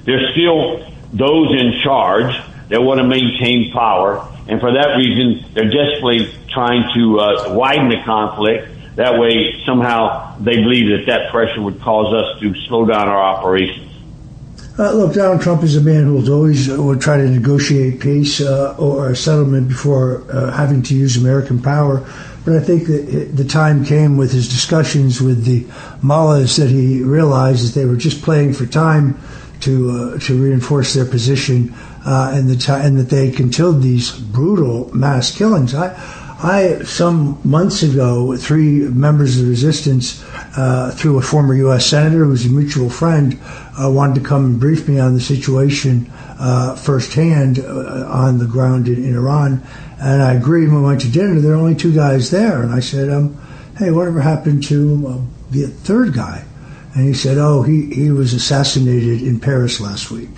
there's still those in charge that want to maintain power. And for that reason, they're desperately trying to widen the conflict. That way, somehow, they believe that pressure would cause us to slow down our operations. Look, Donald Trump is a man who will try to negotiate peace or a settlement before having to use American power. But I think that the time came with his discussions with the mullahs that he realized that they were just playing for time to reinforce their position, and that they continued these brutal mass killings. Some months ago, 3 members of the resistance, through a former U.S. senator who was a mutual friend, wanted to come and brief me on the situation firsthand on the ground in Iran. And I agreed. When we went to dinner, there were only 2 guys there. And I said, hey, whatever happened to the third guy? And he said, he was assassinated in Paris last week.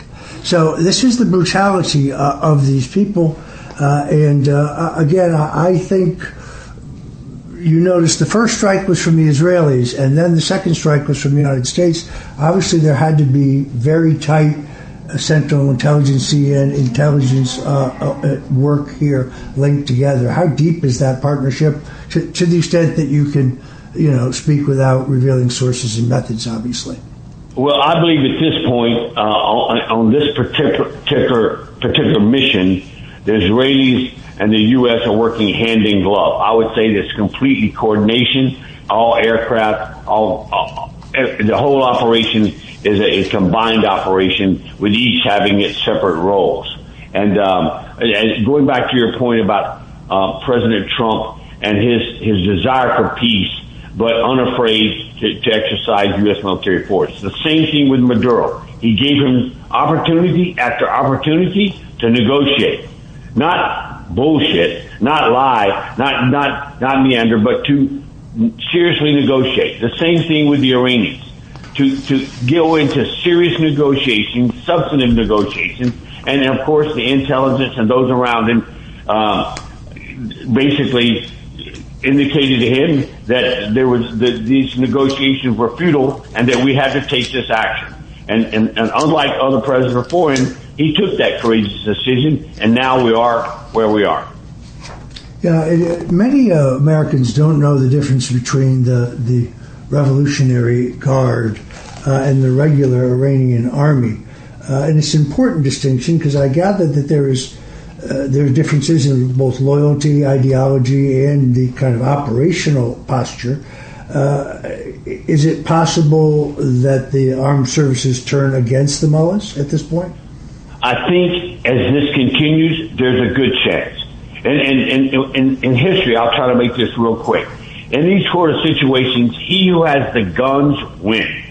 So this is the brutality of these people. Again, I think you notice the first strike was from the Israelis, and then the second strike was from the United States. Obviously, there had to be very tight Central Intelligence and intelligence work here linked together. How deep is that partnership to the extent that you can, speak without revealing sources and methods, obviously? Well, I believe at this point, on this particular mission, the Israelis and the U.S. are working hand in glove. I would say there's completely coordination. All aircraft, the whole operation is a combined operation with each having its separate roles. And going back to your point about President Trump and his desire for peace, but unafraid to exercise U.S. military force. The same thing with Maduro. He gave him opportunity after opportunity to negotiate. Not bullshit, not lie, not meander, but to seriously negotiate. The same thing with the Iranians. To go into serious negotiations, substantive negotiations, and of course the intelligence and those around him basically indicated to him that these negotiations were futile and that we had to take this action. And unlike other presidents before him, he took that courageous decision, and now we are where we are. Yeah, many Americans don't know the difference between the Revolutionary Guard and the regular Iranian army. And it's an important distinction because I gather that there are differences in both loyalty, ideology, and the kind of operational posture. Is it possible that the armed services turn against the mullahs at this point? I think as this continues, there's a good chance. And in history, I'll try to make this real quick. In these sort of situations, he who has the guns wins.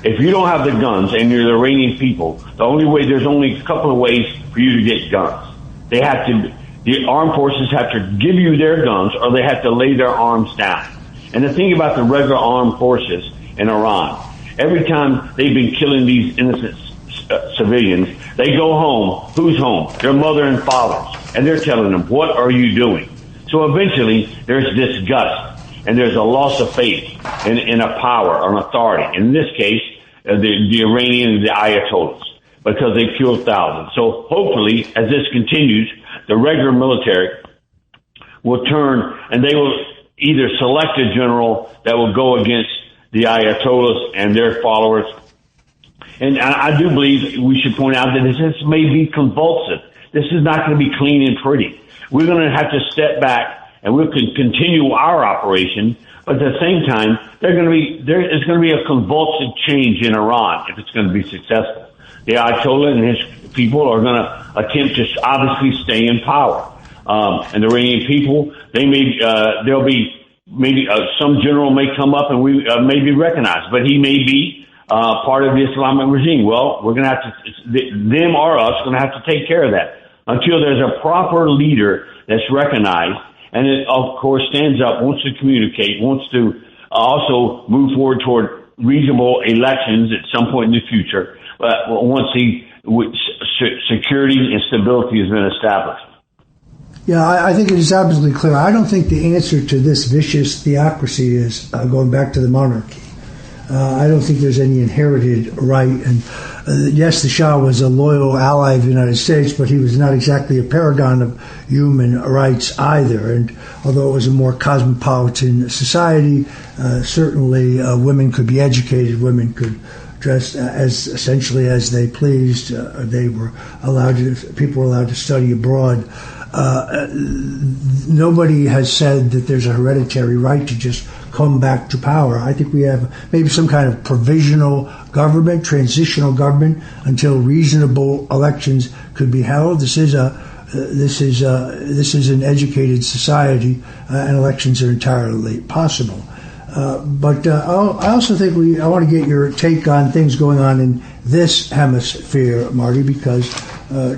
If you don't have the guns and you're the Iranian people, there's only a couple of ways for you to get guns. The armed forces have to give you their guns or they have to lay their arms down. And the thing about the regular armed forces in Iran, every time they've been killing these innocent civilians, they go home. Who's home? Their mother and fathers. And they're telling them, what are you doing? So eventually there's disgust and there's a loss of faith in a power or an authority. In this case, the Iranian and the Ayatollahs, because they killed thousands. So hopefully, as this continues, the regular military will turn and they will either select a general that will go against the Ayatollahs and their followers. And I do believe we should point out that this may be convulsive. This is not going to be clean and pretty. We're going to have to step back and we can continue our operation, but at the same time, there is going to be a convulsive change in Iran if it's going to be successful. The Ayatollah and his people are going to attempt to obviously stay in power. And the Iranian people, there'll be maybe some general may come up and we may be recognized, but he may be part of the Islamic regime. Well, we're going to have to, them or us, going to have to take care of that until there's a proper leader that's recognized. And it, of course, stands up, wants to communicate, wants to also move forward toward reasonable elections at some point in the future. But once security and stability has been established. Yeah, I think it is absolutely clear. I don't think the answer to this vicious theocracy is going back to the monarchy. I don't think there's any inherited right. And yes, the Shah was a loyal ally of the United States, but he was not exactly a paragon of human rights either. And although it was a more cosmopolitan society, certainly women could be educated, women could dress as essentially as they pleased. People were allowed to study abroad. Nobody has said that there's a hereditary right to just come back to power. I think we have maybe some kind of provisional government, transitional government, until reasonable elections could be held. This is this is an educated society, and elections are entirely possible. But I also think I want to get your take on things going on in this hemisphere, Marty, because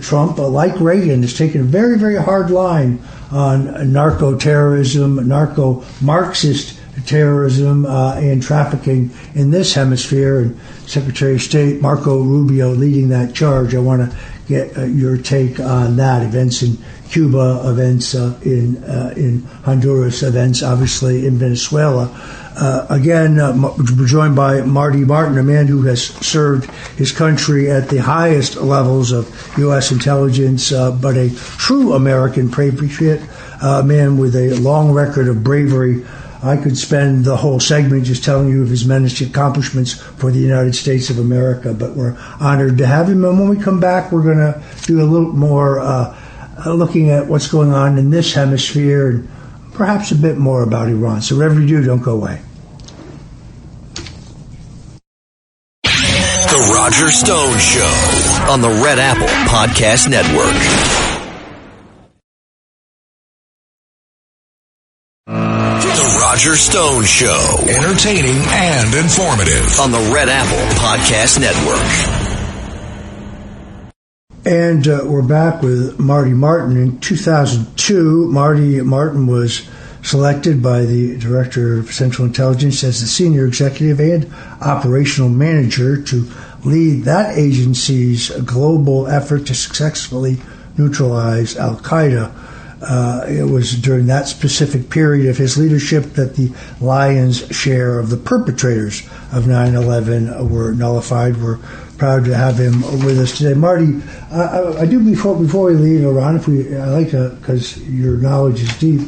Trump, like Reagan, has taken a very, very hard line on narco-terrorism, narco-Marxist terrorism, and trafficking in this hemisphere. And Secretary of State Marco Rubio leading that charge. I want to get your take on that. Events in Cuba, events in Honduras, events obviously in Venezuela. We're joined by Marty Martin, a man who has served his country at the highest levels of U.S. intelligence, but a true American patriot, a man with a long record of bravery. I could spend the whole segment just telling you of his many accomplishments for the United States of America, but we're honored to have him. And when we come back, we're going to do a little more looking at what's going on in this hemisphere and perhaps a bit more about Iran. So whatever you do, don't go away. The Roger Stone Show on the Red Apple Podcast Network. The Roger Stone Show, entertaining and informative on the Red Apple Podcast Network. And we're back with Marty Martin. In 2002, Marty Martin was selected by the Director of Central Intelligence as the senior executive and operational manager to lead that agency's global effort to successfully neutralize al-Qaeda. It was during that specific period of his leadership that the lion's share of the perpetrators of 9/11 were nullified. We're proud to have him with us today. Marty, I do before we leave Iran, because your knowledge is deep.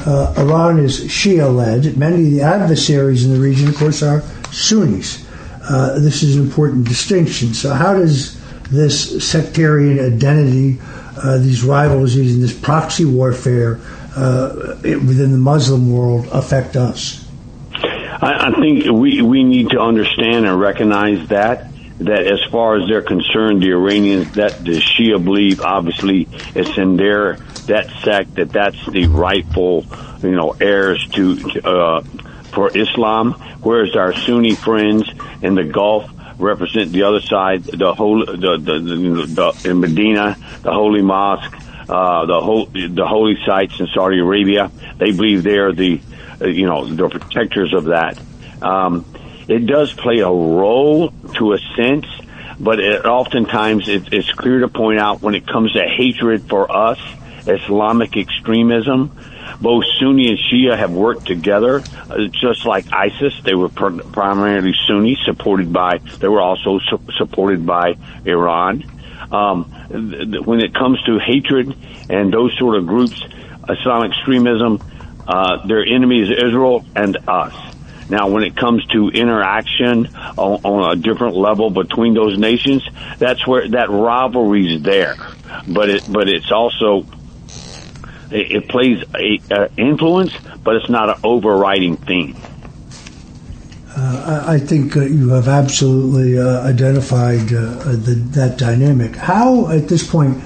Iran is Shia-led. Many of the adversaries in the region, of course, are Sunnis. This is an important distinction. So how does this sectarian identity, these rivalries and this proxy warfare within the Muslim world affect us? I think we need to understand and recognize that as far as they're concerned, the Iranians, that the Shia believe, obviously, it's in that sect that's the rightful, heirs for Islam, whereas our Sunni friends in the Gulf represent the other side, in Medina, the Holy Mosque, the holy sites in Saudi Arabia. They believe they're the protectors of that. It does play a role to a sense, but oftentimes it's clear to point out when it comes to hatred for us, Islamic extremism, both Sunni and Shia have worked together, just like ISIS. They were primarily Sunni, they were also supported by Iran. When it comes to hatred and those sort of groups, Islamic extremism, their enemy is Israel and us. Now, when it comes to interaction on a different level between those nations, that's where that rivalry is there. But it's also, it plays a influence, but it's not an overriding theme. I think you have absolutely identified that dynamic. How, at this point,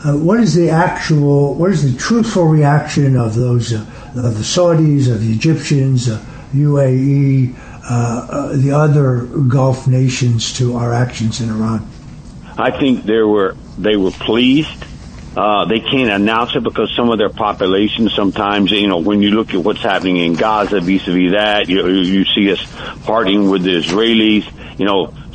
what is the truthful reaction of those, of the Saudis, of the Egyptians, UAE, the other Gulf nations to our actions in Iran? I think they were pleased. They can't announce it because some of their population sometimes, when you look at what's happening in Gaza vis-a-vis that, you see us partying with the Israelis.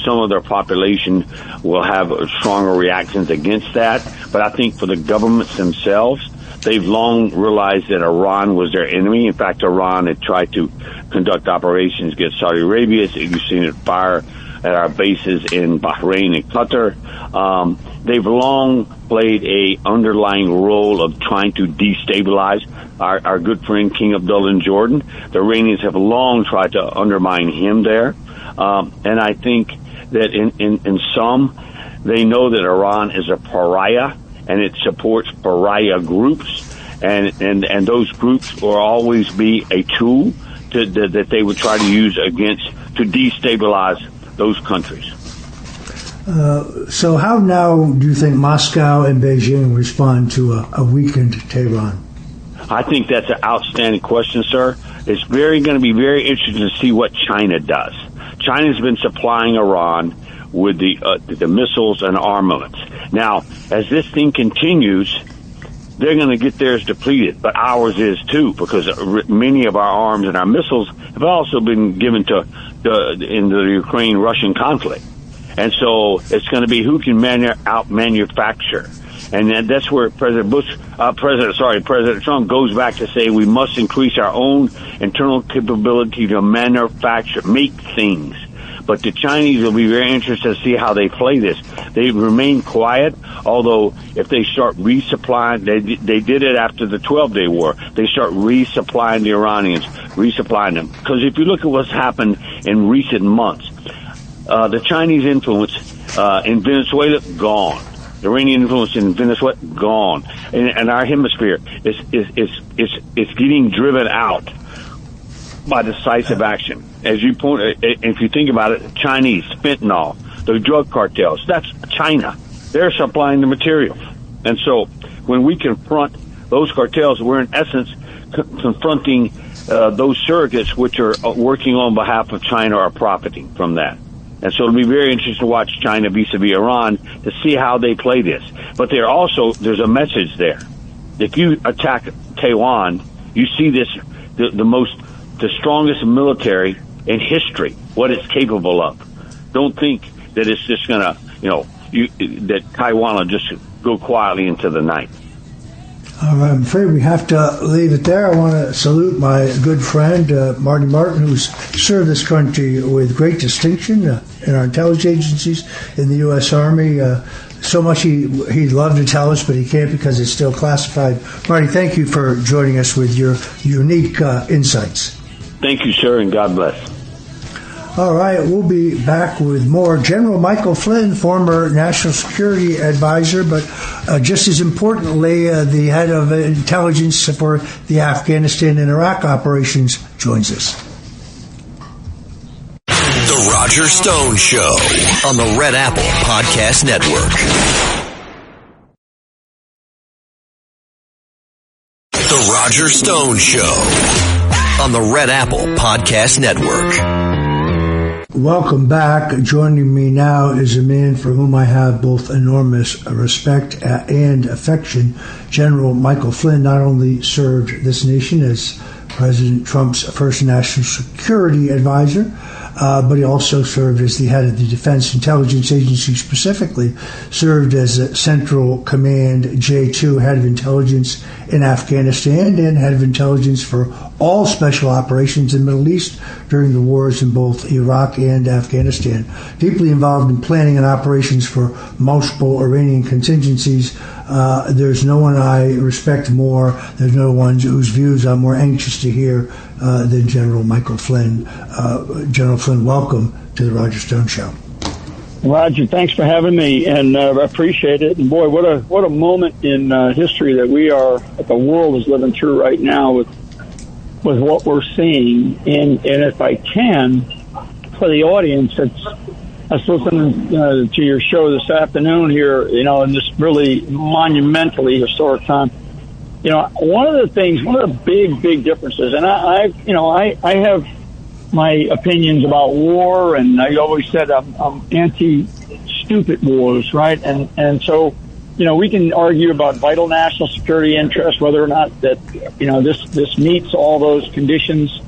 Some of their population will have stronger reactions against that. But I think for the governments themselves, they've long realized that Iran was their enemy. In fact, Iran had tried to conduct operations against Saudi Arabia. You've seen it fire at our bases in Bahrain and Qatar. They've long played a underlying role of trying to destabilize our good friend King Abdullah in Jordan. The Iranians have long tried to undermine him there. And I think that in some, they know that Iran is a pariah, and it supports pariah groups, and those groups will always be a tool that they would try to use to destabilize those countries. So how now do you think Moscow and Beijing respond to a weakened Tehran? I think that's an outstanding question, sir. It's going to be very interesting to see what China does. China's been supplying Iran with the missiles and armaments. Now, as this thing continues, they're going to get theirs depleted, but ours is too, because many of our arms and our missiles have also been given in the Ukraine-Russian conflict. And so it's going to be who can out-manufacture. And that's where President Trump goes back to say we must increase our own internal capability to manufacture, make things. But the Chinese will be very interested to see how they play this. They remain quiet, although if they start resupplying, they did it after the 12-day war. They start resupplying the Iranians, resupplying them. Because if you look at what's happened in recent months, the Chinese influence in Venezuela, gone. The Iranian influence in Venezuela, gone. And our hemisphere is getting driven out by decisive action. As you point, if you think about it, Chinese, fentanyl, the drug cartels, that's China. They're supplying the materials. And so when we confront those cartels, we're in essence confronting those surrogates which are working on behalf of China or profiting from that. And so it'll be very interesting to watch China vis-a-vis Iran to see how they play this. But there's a message there. If you attack Taiwan, you see this, the strongest military in history, what it's capable of. Don't think that it's just going to, that Taiwan will just go quietly into the night. I'm afraid we have to leave it there. I want to salute my good friend, Marty Martin, who's served this country with great distinction in our intelligence agencies, in the U.S. Army. So much he'd love to tell us, but he can't because it's still classified. Marty, thank you for joining us with your unique insights. Thank you, sir, and God bless. All right, we'll be back with more. General Michael Flynn, former National Security Advisor, but just as importantly, the head of intelligence for the Afghanistan and Iraq operations, joins us. The Roger Stone Show on the Red Apple Podcast Network. The Roger Stone Show on the Red Apple Podcast Network. Welcome back. Joining me now is a man for whom I have both enormous respect and affection. General Michael Flynn not only served this nation as President Trump's first national security advisor, but he also served as the head of the Defense Intelligence Agency, specifically served as a Central Command J2 head of intelligence in Afghanistan and head of intelligence for all special operations in the Middle East during the wars in both Iraq and Afghanistan. Deeply involved in planning and operations for multiple Iranian contingencies. There's no one I respect more. There's no one whose views I'm more anxious to hear than General Michael Flynn. General Flynn, welcome to the Roger Stone Show. Roger, thanks for having me, and I appreciate it. And boy, what a moment in history that the world is living through right now with what we're seeing. And if I can, for the audience that's listening to your show this afternoon here, in this really monumentally historic time, one of the big differences, and I have my opinions about war, and I always said I'm anti-stupid wars, right? And so, we can argue about vital national security interests, whether or not that, this meets all those conditions,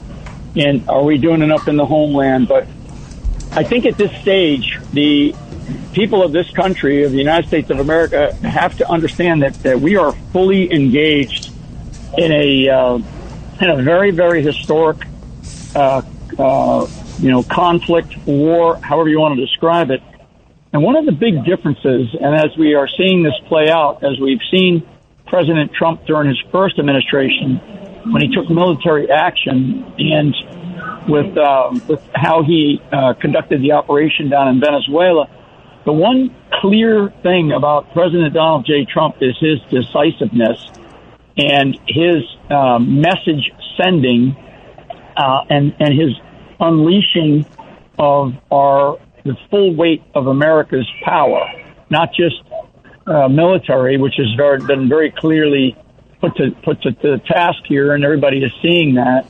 and are we doing enough in the homeland? But I think at this stage, the people of this country, of the United States of America, have to understand that we are fully engaged in a very, very historic, conflict, war, however you want to describe it. And one of the big differences, and as we are seeing this play out, as we've seen President Trump during his first administration, when he took military action, and with how he conducted the operation down in Venezuela, the one clear thing about President Donald J. Trump is his decisiveness and his message sending and his unleashing of our the full weight of America's power, not just military, which has been very clearly put to the task here, and everybody is seeing that.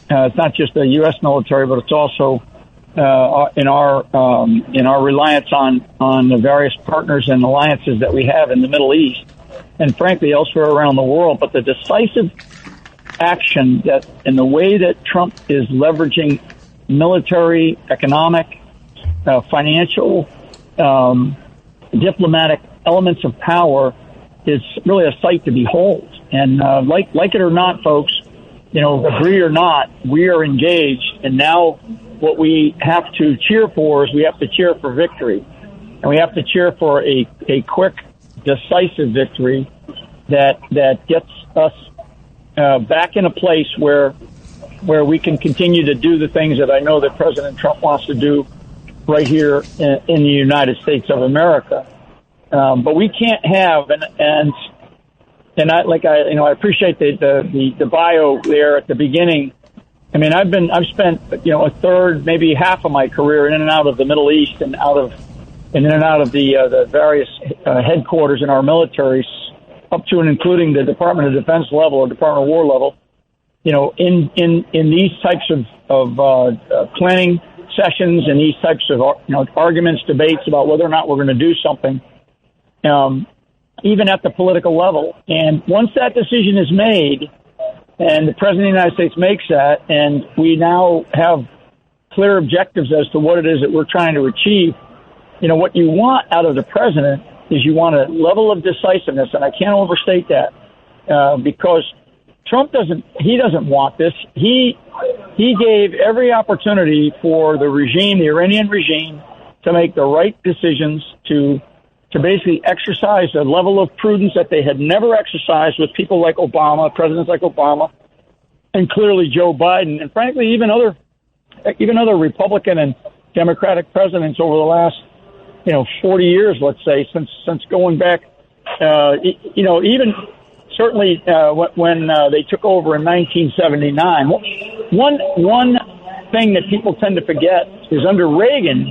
It's not just the U.S. military, but it's also in our reliance on the various partners and alliances that we have in the Middle East, and frankly elsewhere around the world. But the decisive action that, and the way that Trump is leveraging military, economic, financial, diplomatic elements of power is really a sight to behold. And like it or not, folks, agree or not, we are engaged. And now what we have to cheer for is we have to cheer for victory. And we have to cheer for a quick, decisive victory that gets us back in a place where we can continue to do the things that I know that President Trump wants to do right here in the United States of America. But we can't have, and I appreciate the bio there at the beginning. I mean, I've spent a third, maybe half of my career in and out of the Middle East and in and out of the various headquarters in our militaries, up to and including the Department of Defense level or Department of War level. In these types of planning sessions and these types of arguments, debates about whether or not we're going to do something. Even at the political level. And once that decision is made, and the President of the United States makes that, and we now have clear objectives as to what it is that we're trying to achieve, what you want out of the President is you want a level of decisiveness, and I can't overstate that, because Trump doesn't want this. He gave every opportunity for the regime, the Iranian regime, to make the right decisions, to basically exercise a level of prudence that they had never exercised with people like Obama, presidents like Obama, and clearly Joe Biden, and frankly even other Republican and Democratic presidents over the last 40 years, let's say, since going back, even certainly when they took over in 1979. One thing that people tend to forget is under Reagan,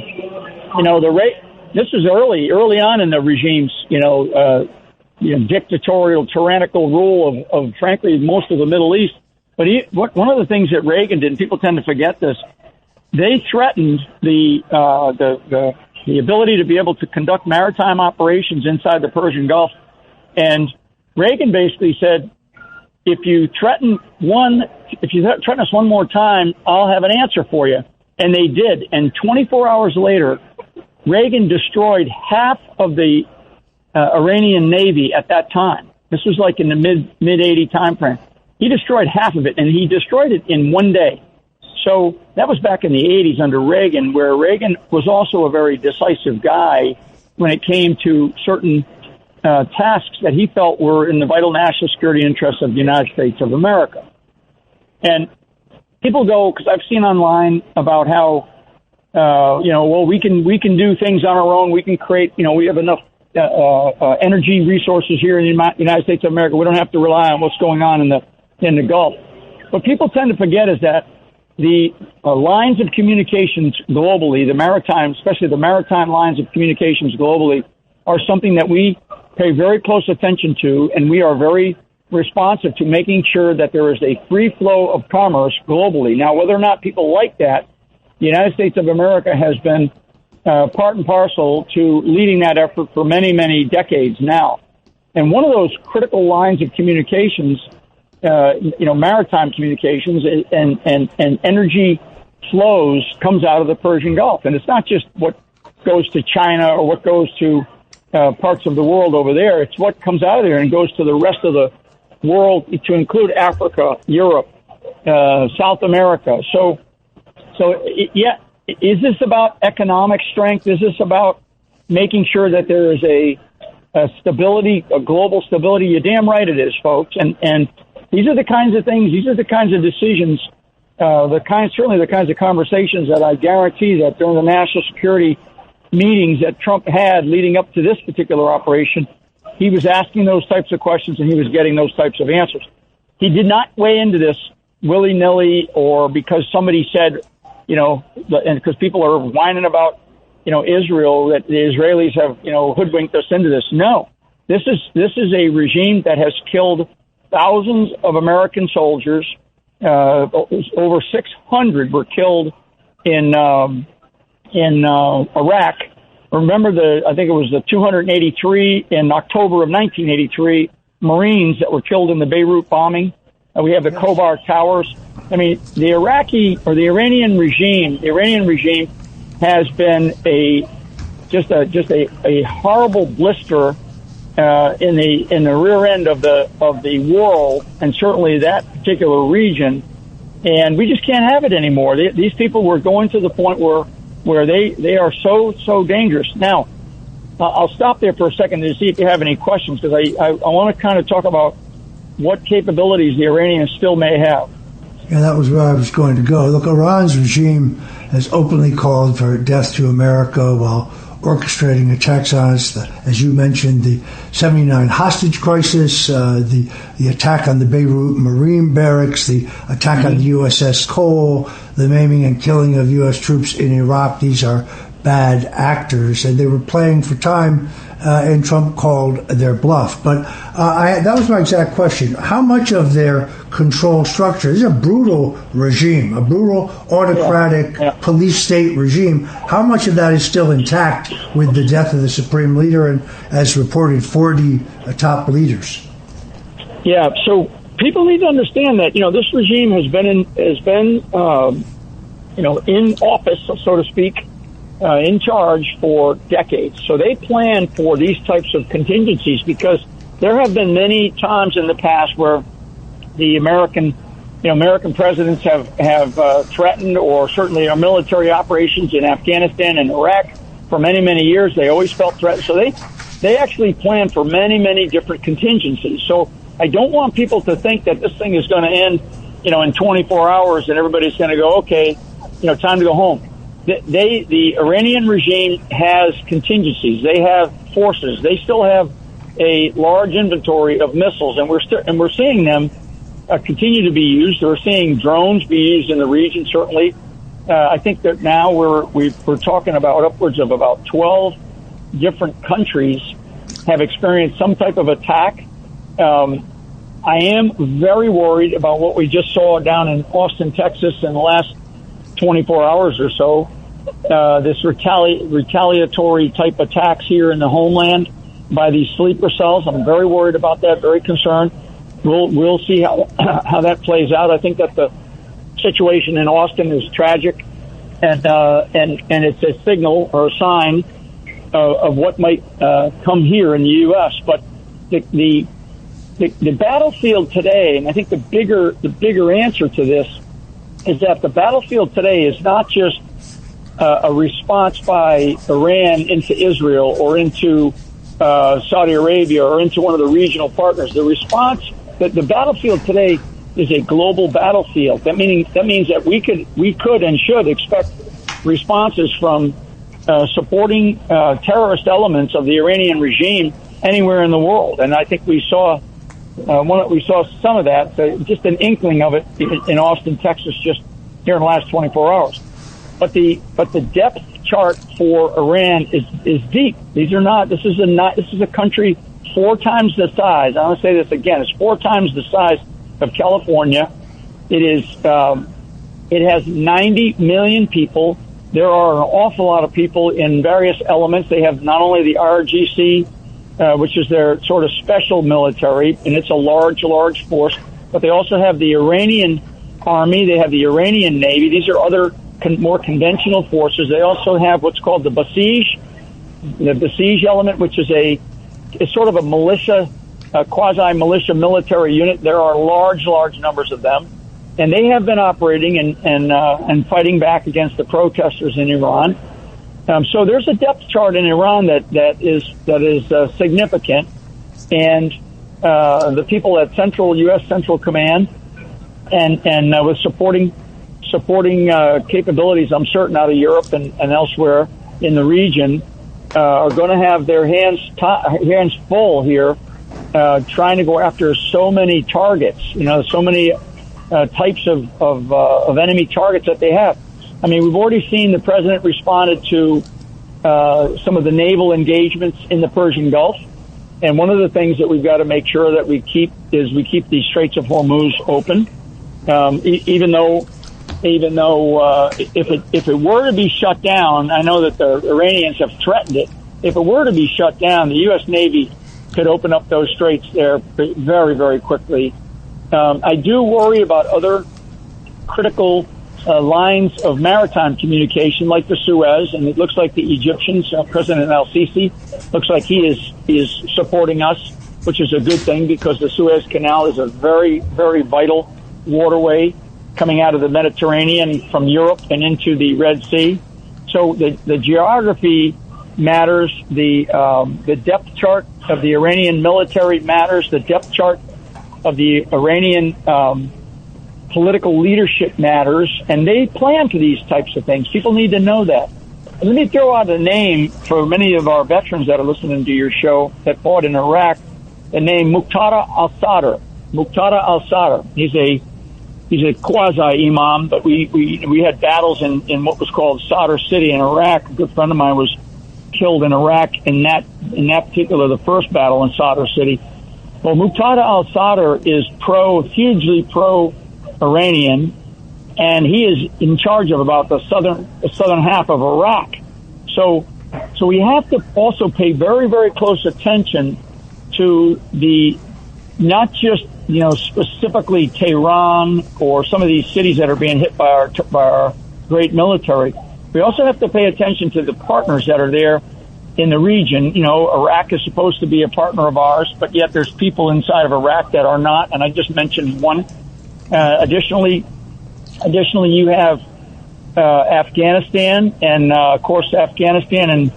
this was early on in the regime's, dictatorial, tyrannical rule of frankly, most of the Middle East. But one of the things that Reagan did, and people tend to forget this, they threatened the ability to be able to conduct maritime operations inside the Persian Gulf. And Reagan basically said, if you threaten us one more time, I'll have an answer for you. And they did. And 24 hours later, Reagan destroyed half of the Iranian Navy at that time. This was like in the mid-80 time frame. He destroyed half of it, and he destroyed it in one day. So that was back in the 80s under Reagan, where Reagan was also a very decisive guy when it came to certain tasks that he felt were in the vital national security interests of the United States of America. And people go, because I've seen online about how, we can do things on our own. We can create, we have enough energy resources here in the United States of America. We don't have to rely on what's going on in the Gulf. What people tend to forget is that the lines of communications globally, especially the maritime lines of communications globally, are something that we pay very close attention to, and we are very responsive to making sure that there is a free flow of commerce globally. Now, whether or not people like that, the United States of America has been part and parcel to leading that effort for many, many decades now. And one of those critical lines of communications, maritime communications and energy flows comes out of the Persian Gulf. And it's not just what goes to China or what goes to parts of the world over there. It's what comes out of there and goes to the rest of the world, to include Africa, Europe, South America. So, is this about economic strength? Is this about making sure that there is a stability, a global stability? You're damn right it is, folks. And these are the kinds of things, these are the kinds of decisions, certainly the kinds of conversations that I guarantee that during the national security meetings that Trump had leading up to this particular operation, he was asking those types of questions and he was getting those types of answers. He did not weigh into this willy-nilly or because somebody said, and because people are whining about, Israel, that the Israelis have, hoodwinked us into this. No, this is a regime that has killed thousands of American soldiers. Over 600 were killed in Iraq. Remember I think it was the 283 in October of 1983 Marines that were killed in the Beirut bombing. We have the Khobar Towers. I mean, the Iranian regime has been a horrible blister in the rear end of the world, and certainly that particular region. And we just can't have it anymore. These people were going to the point where they are so dangerous. Now, I'll stop there for a second to see if you have any questions, because I want to kind of talk about what capabilities the Iranians still may have. Yeah, that was where I was going to go. Look, Iran's regime has openly called for death to America while orchestrating attacks on us. As you mentioned, the 79 hostage crisis, the attack on the Beirut Marine barracks, the attack on the USS Cole, the maiming and killing of U.S. troops in Iraq. These are bad actors, and they were playing for time, and Trump called their bluff. But that was my exact question. How much of their control structure, this is a brutal regime, a brutal autocratic police state regime, how much of that is still intact with the death of the supreme leader and, as reported, 40 top leaders? Yeah, so people need to understand that, this regime has been in office, so to speak, in charge for decades. So they plan for these types of contingencies, because there have been many times in the past where the American presidents have threatened, or certainly our military operations in Afghanistan and Iraq for many, many years. They always felt threatened. So they actually plan for many, many different contingencies. So I don't want people to think that this thing is going to end, in 24 hours and everybody's going to go, okay, time to go home. The Iranian regime has contingencies. They have forces. They still have a large inventory of missiles, and we're seeing them continue to be used. We're seeing drones be used in the region. Certainly, I think that now we're talking about upwards of about 12 different countries have experienced some type of attack. I am very worried about what we just saw down in Austin, Texas, in the last 24 hours or so. This retaliatory type attacks here in the homeland by these sleeper cells. I'm very worried about that, very concerned. We'll see how that plays out. I think that the situation in Austin is tragic, and it's a signal or a sign of what might come here in the U.S. But the battlefield today, and I think the bigger answer to this is that the battlefield today is not just a response by Iran into Israel or into Saudi Arabia or into one of the regional partners. The response, that the battlefield today is a global battlefield. That means that we could and should expect responses from supporting terrorist elements of the Iranian regime anywhere in the world. And I think we saw some of that, just an inkling of it in Austin, Texas, just here in the last 24 hours. But the depth chart for Iran is deep. This is a country 4 times the size. I want to say this again. It's 4 times the size of California. It has 90 million people. There are an awful lot of people in various elements. They have not only the RGC, which is their sort of special military, and it's a large force, but they also have the Iranian army. They have the Iranian Navy. These are other more conventional forces. They also have what's called the Besiege element, which is it's sort of a militia, a quasi-militia military unit. There are large numbers of them, and they have been operating and fighting back against the protesters in Iran. So there's a depth chart in Iran that is significant, and the people at U.S. Central Command and with supporting capabilities, I'm certain, out of Europe and elsewhere in the region, are going to have their hands full here, trying to go after so many targets. So many types of enemy targets that they have. I mean, we've already seen the president responded to some of the naval engagements in the Persian Gulf. And one of the things that we've got to make sure that we keep the Straits of Hormuz open, even though if it were to be shut down, I know that the Iranians have threatened it. If it were to be shut down, the U.S. Navy could open up those straits there very, very quickly. I do worry about other critical lines of maritime communication, like the Suez, and it looks like the Egyptians, President al-Sisi, looks like he is supporting us, which is a good thing because the Suez Canal is a very, very vital waterway coming out of the Mediterranean from Europe and into the Red Sea. So the geography matters, the depth chart of the Iranian military matters, the depth chart of the Iranian political leadership matters, and they plan for these types of things. People need to know that. And let me throw out a name for many of our veterans that are listening to your show that fought in Iraq, the name Muqtada al-Sadr. Muqtada al-Sadr. He's a quasi-imam, but we had battles in what was called Sadr City in Iraq. A good friend of mine was killed in Iraq in that particular, the first battle in Sadr City. Well, Muqtada al-Sadr is hugely pro-Iranian, and he is in charge of about the southern half of Iraq. So we have to also pay very, very close attention to not just specifically Tehran or some of these cities that are being hit by our great military. We also have to pay attention to the partners that are there in the region. Iraq is supposed to be a partner of ours, but yet there's people inside of Iraq that are not, and I just mentioned one. Additionally, you have Afghanistan, and of course, Afghanistan and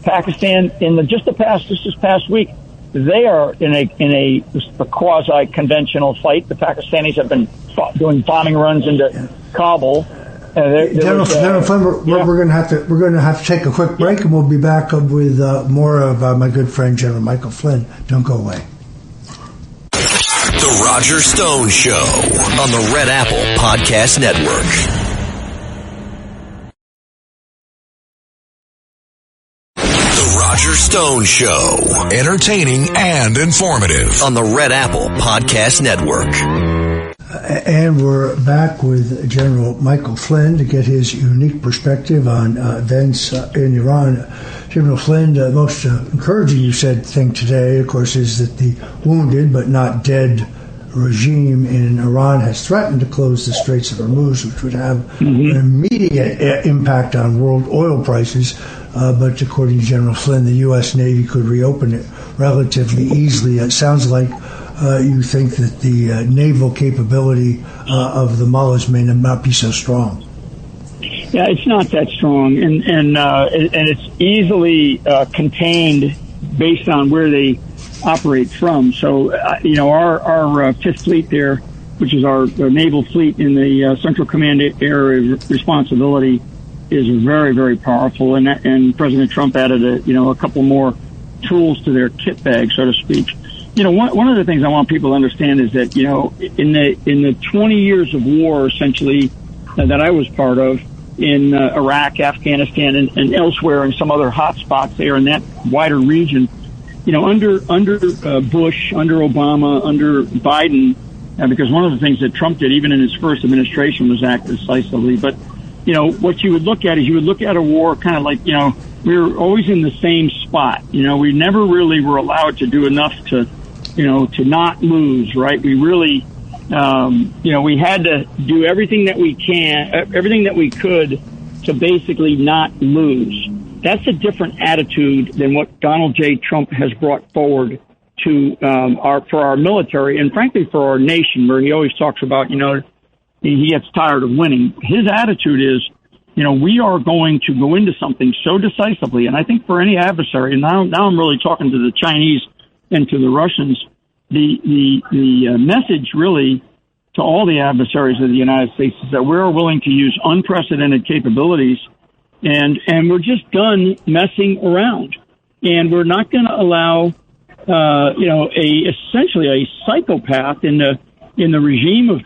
Pakistan. Just this past week, they are in a quasi-conventional fight. The Pakistanis have been doing bombing runs into Kabul. General Flynn, we're going to have to take a quick break, and we'll be back with more of my good friend General Michael Flynn. Don't go away. The Roger Stone Show on the Red Apple Podcast Network. The Roger Stone Show, entertaining and informative on the Red Apple Podcast Network. And we're back with General Michael Flynn to get his unique perspective on events in Iran. General Flynn, the most encouraging thing today, of course, is that the wounded but not dead regime in Iran has threatened to close the Straits of Hormuz, which would have an immediate impact on world oil prices. But according to General Flynn, the U.S. Navy could reopen it relatively easily. It sounds like you think that the naval capability of the mullahs may not be so strong. Yeah, it's not that strong, and it's easily contained based on where they operate from. So, our Fifth Fleet there, which is our naval fleet in the Central Command area of responsibility, is very, very powerful. And President Trump added a couple more tools to their kit bag, so to speak. One of the things I want people to understand is that, in the 20 years of war, essentially, that I was part of in Iraq, Afghanistan, and elsewhere in some other hot spots there in that wider region, under Bush, under Obama, under Biden, because one of the things that Trump did, even in his first administration, was act decisively. But, what you would look at is a war kind of like, we were always in the same spot. We never really were allowed to do enough to not lose, right? We really, we had to do everything that we could to basically not lose. That's a different attitude than what Donald J. Trump has brought forward to for our military and frankly for our nation, where he always talks about, he gets tired of winning. His attitude is, we are going to go into something so decisively, and I think for any adversary, and now I'm really talking to the Chinese and to the Russians, the message really to all the adversaries of the United States is that we're willing to use unprecedented capabilities, and we're just done messing around, and we're not going to allow essentially a psychopath in the regime of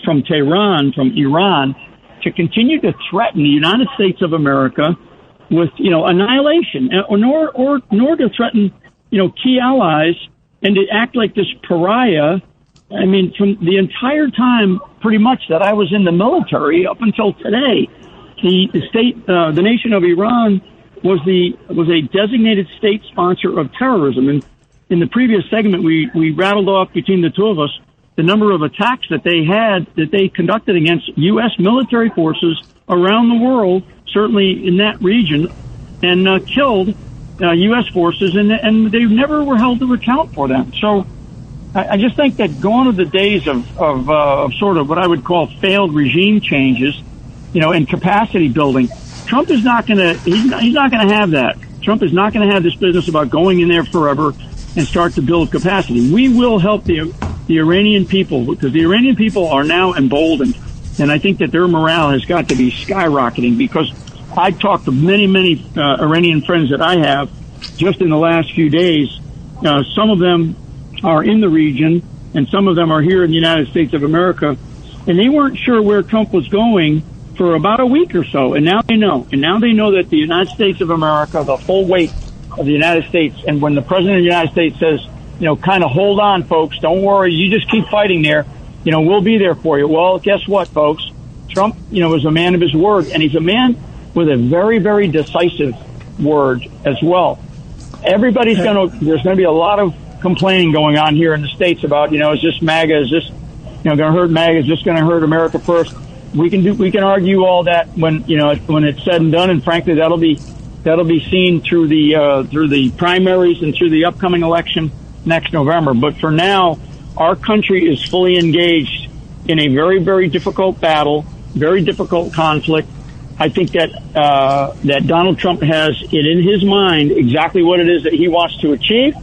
from Tehran, from Iran, to continue to threaten the United States of America, with, annihilation, nor to threaten, key allies and to act like this pariah. I mean, from the entire time, pretty much, that I was in the military up until today, the nation of Iran was a designated state sponsor of terrorism. And in the previous segment, we rattled off between the two of us the number of attacks that they conducted against U.S. military forces around the world, certainly in that region, and killed U.S. forces, and they never were held to account for them. So I just think that gone are the days of sort of what I would call failed regime changes, and capacity building. Trump is not going to, he's not going to have that. Trump is not going to have this business about going in there forever and start to build capacity. We will help the Iranian people, because the Iranian people are now emboldened. And I think that their morale has got to be skyrocketing, because I talked to many Iranian friends that I have just in the last few days. Some of them are in the region, and some of them are here in the United States of America, and they weren't sure where Trump was going for about a week or so, and now they know. And now they know that the United States of America, the full weight of the United States, and when the President of the United States says, kind of hold on, folks, don't worry, you just keep fighting there, we'll be there for you. Well, guess what, folks? Trump, is a man of his word, and he's a man with a very, very decisive word as well. There's going to be a lot of complaining going on here in the States about, is this MAGA, is this, going to hurt MAGA, is this going to hurt America first? We can argue all that when it's said and done, and frankly, that'll be seen through the primaries and through the upcoming election next November. But for now, our country is fully engaged in a very, very difficult battle, very difficult conflict. I think that Donald Trump has it in his mind exactly what it is that he wants to achieve,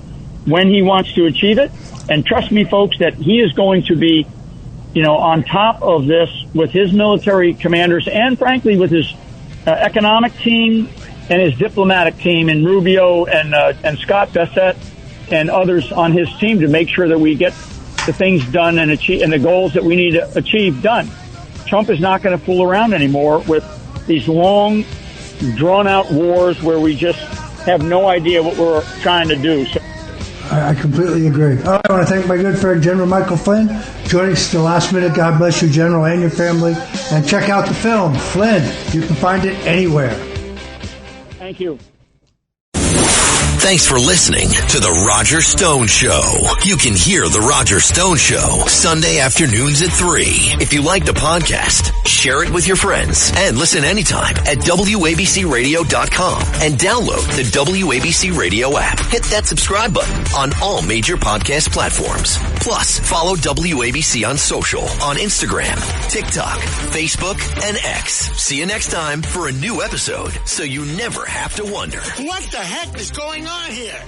when he wants to achieve it. And trust me, folks, that he is going to be, on top of this with his military commanders and, frankly, with his economic team and his diplomatic team, and Rubio and Scott Bessent and others on his team, to make sure that we get the things done and achieve, and the goals that we need to achieve done. Trump is not going to fool around anymore with these long, drawn-out wars where we just have no idea what we're trying to do. So I completely agree. I want to thank my good friend, General Michael Flynn, joining us at the last minute. God bless you, General, and your family. And check out the film, Flynn. You can find it anywhere. Thank you. Thanks for listening to The Roger Stone Show. You can hear The Roger Stone Show Sunday afternoons at 3. If you like the podcast, share it with your friends and listen anytime at WABCRadio.com and download the WABC Radio app. Hit that subscribe button on all major podcast platforms. Plus, follow WABC on social on Instagram, TikTok, Facebook, and X. See you next time for a new episode, so you never have to wonder, what the heck is going on here?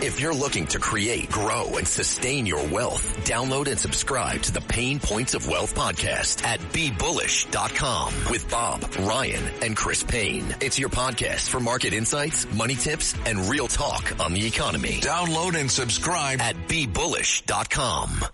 If you're looking to create, grow, and sustain your wealth, download and subscribe to the Pain Points of Wealth podcast at BeBullish.com with Bob, Ryan, and Chris Payne. It's your podcast for market insights, money tips, and real talk on the economy. Download and subscribe at BeBullish.com.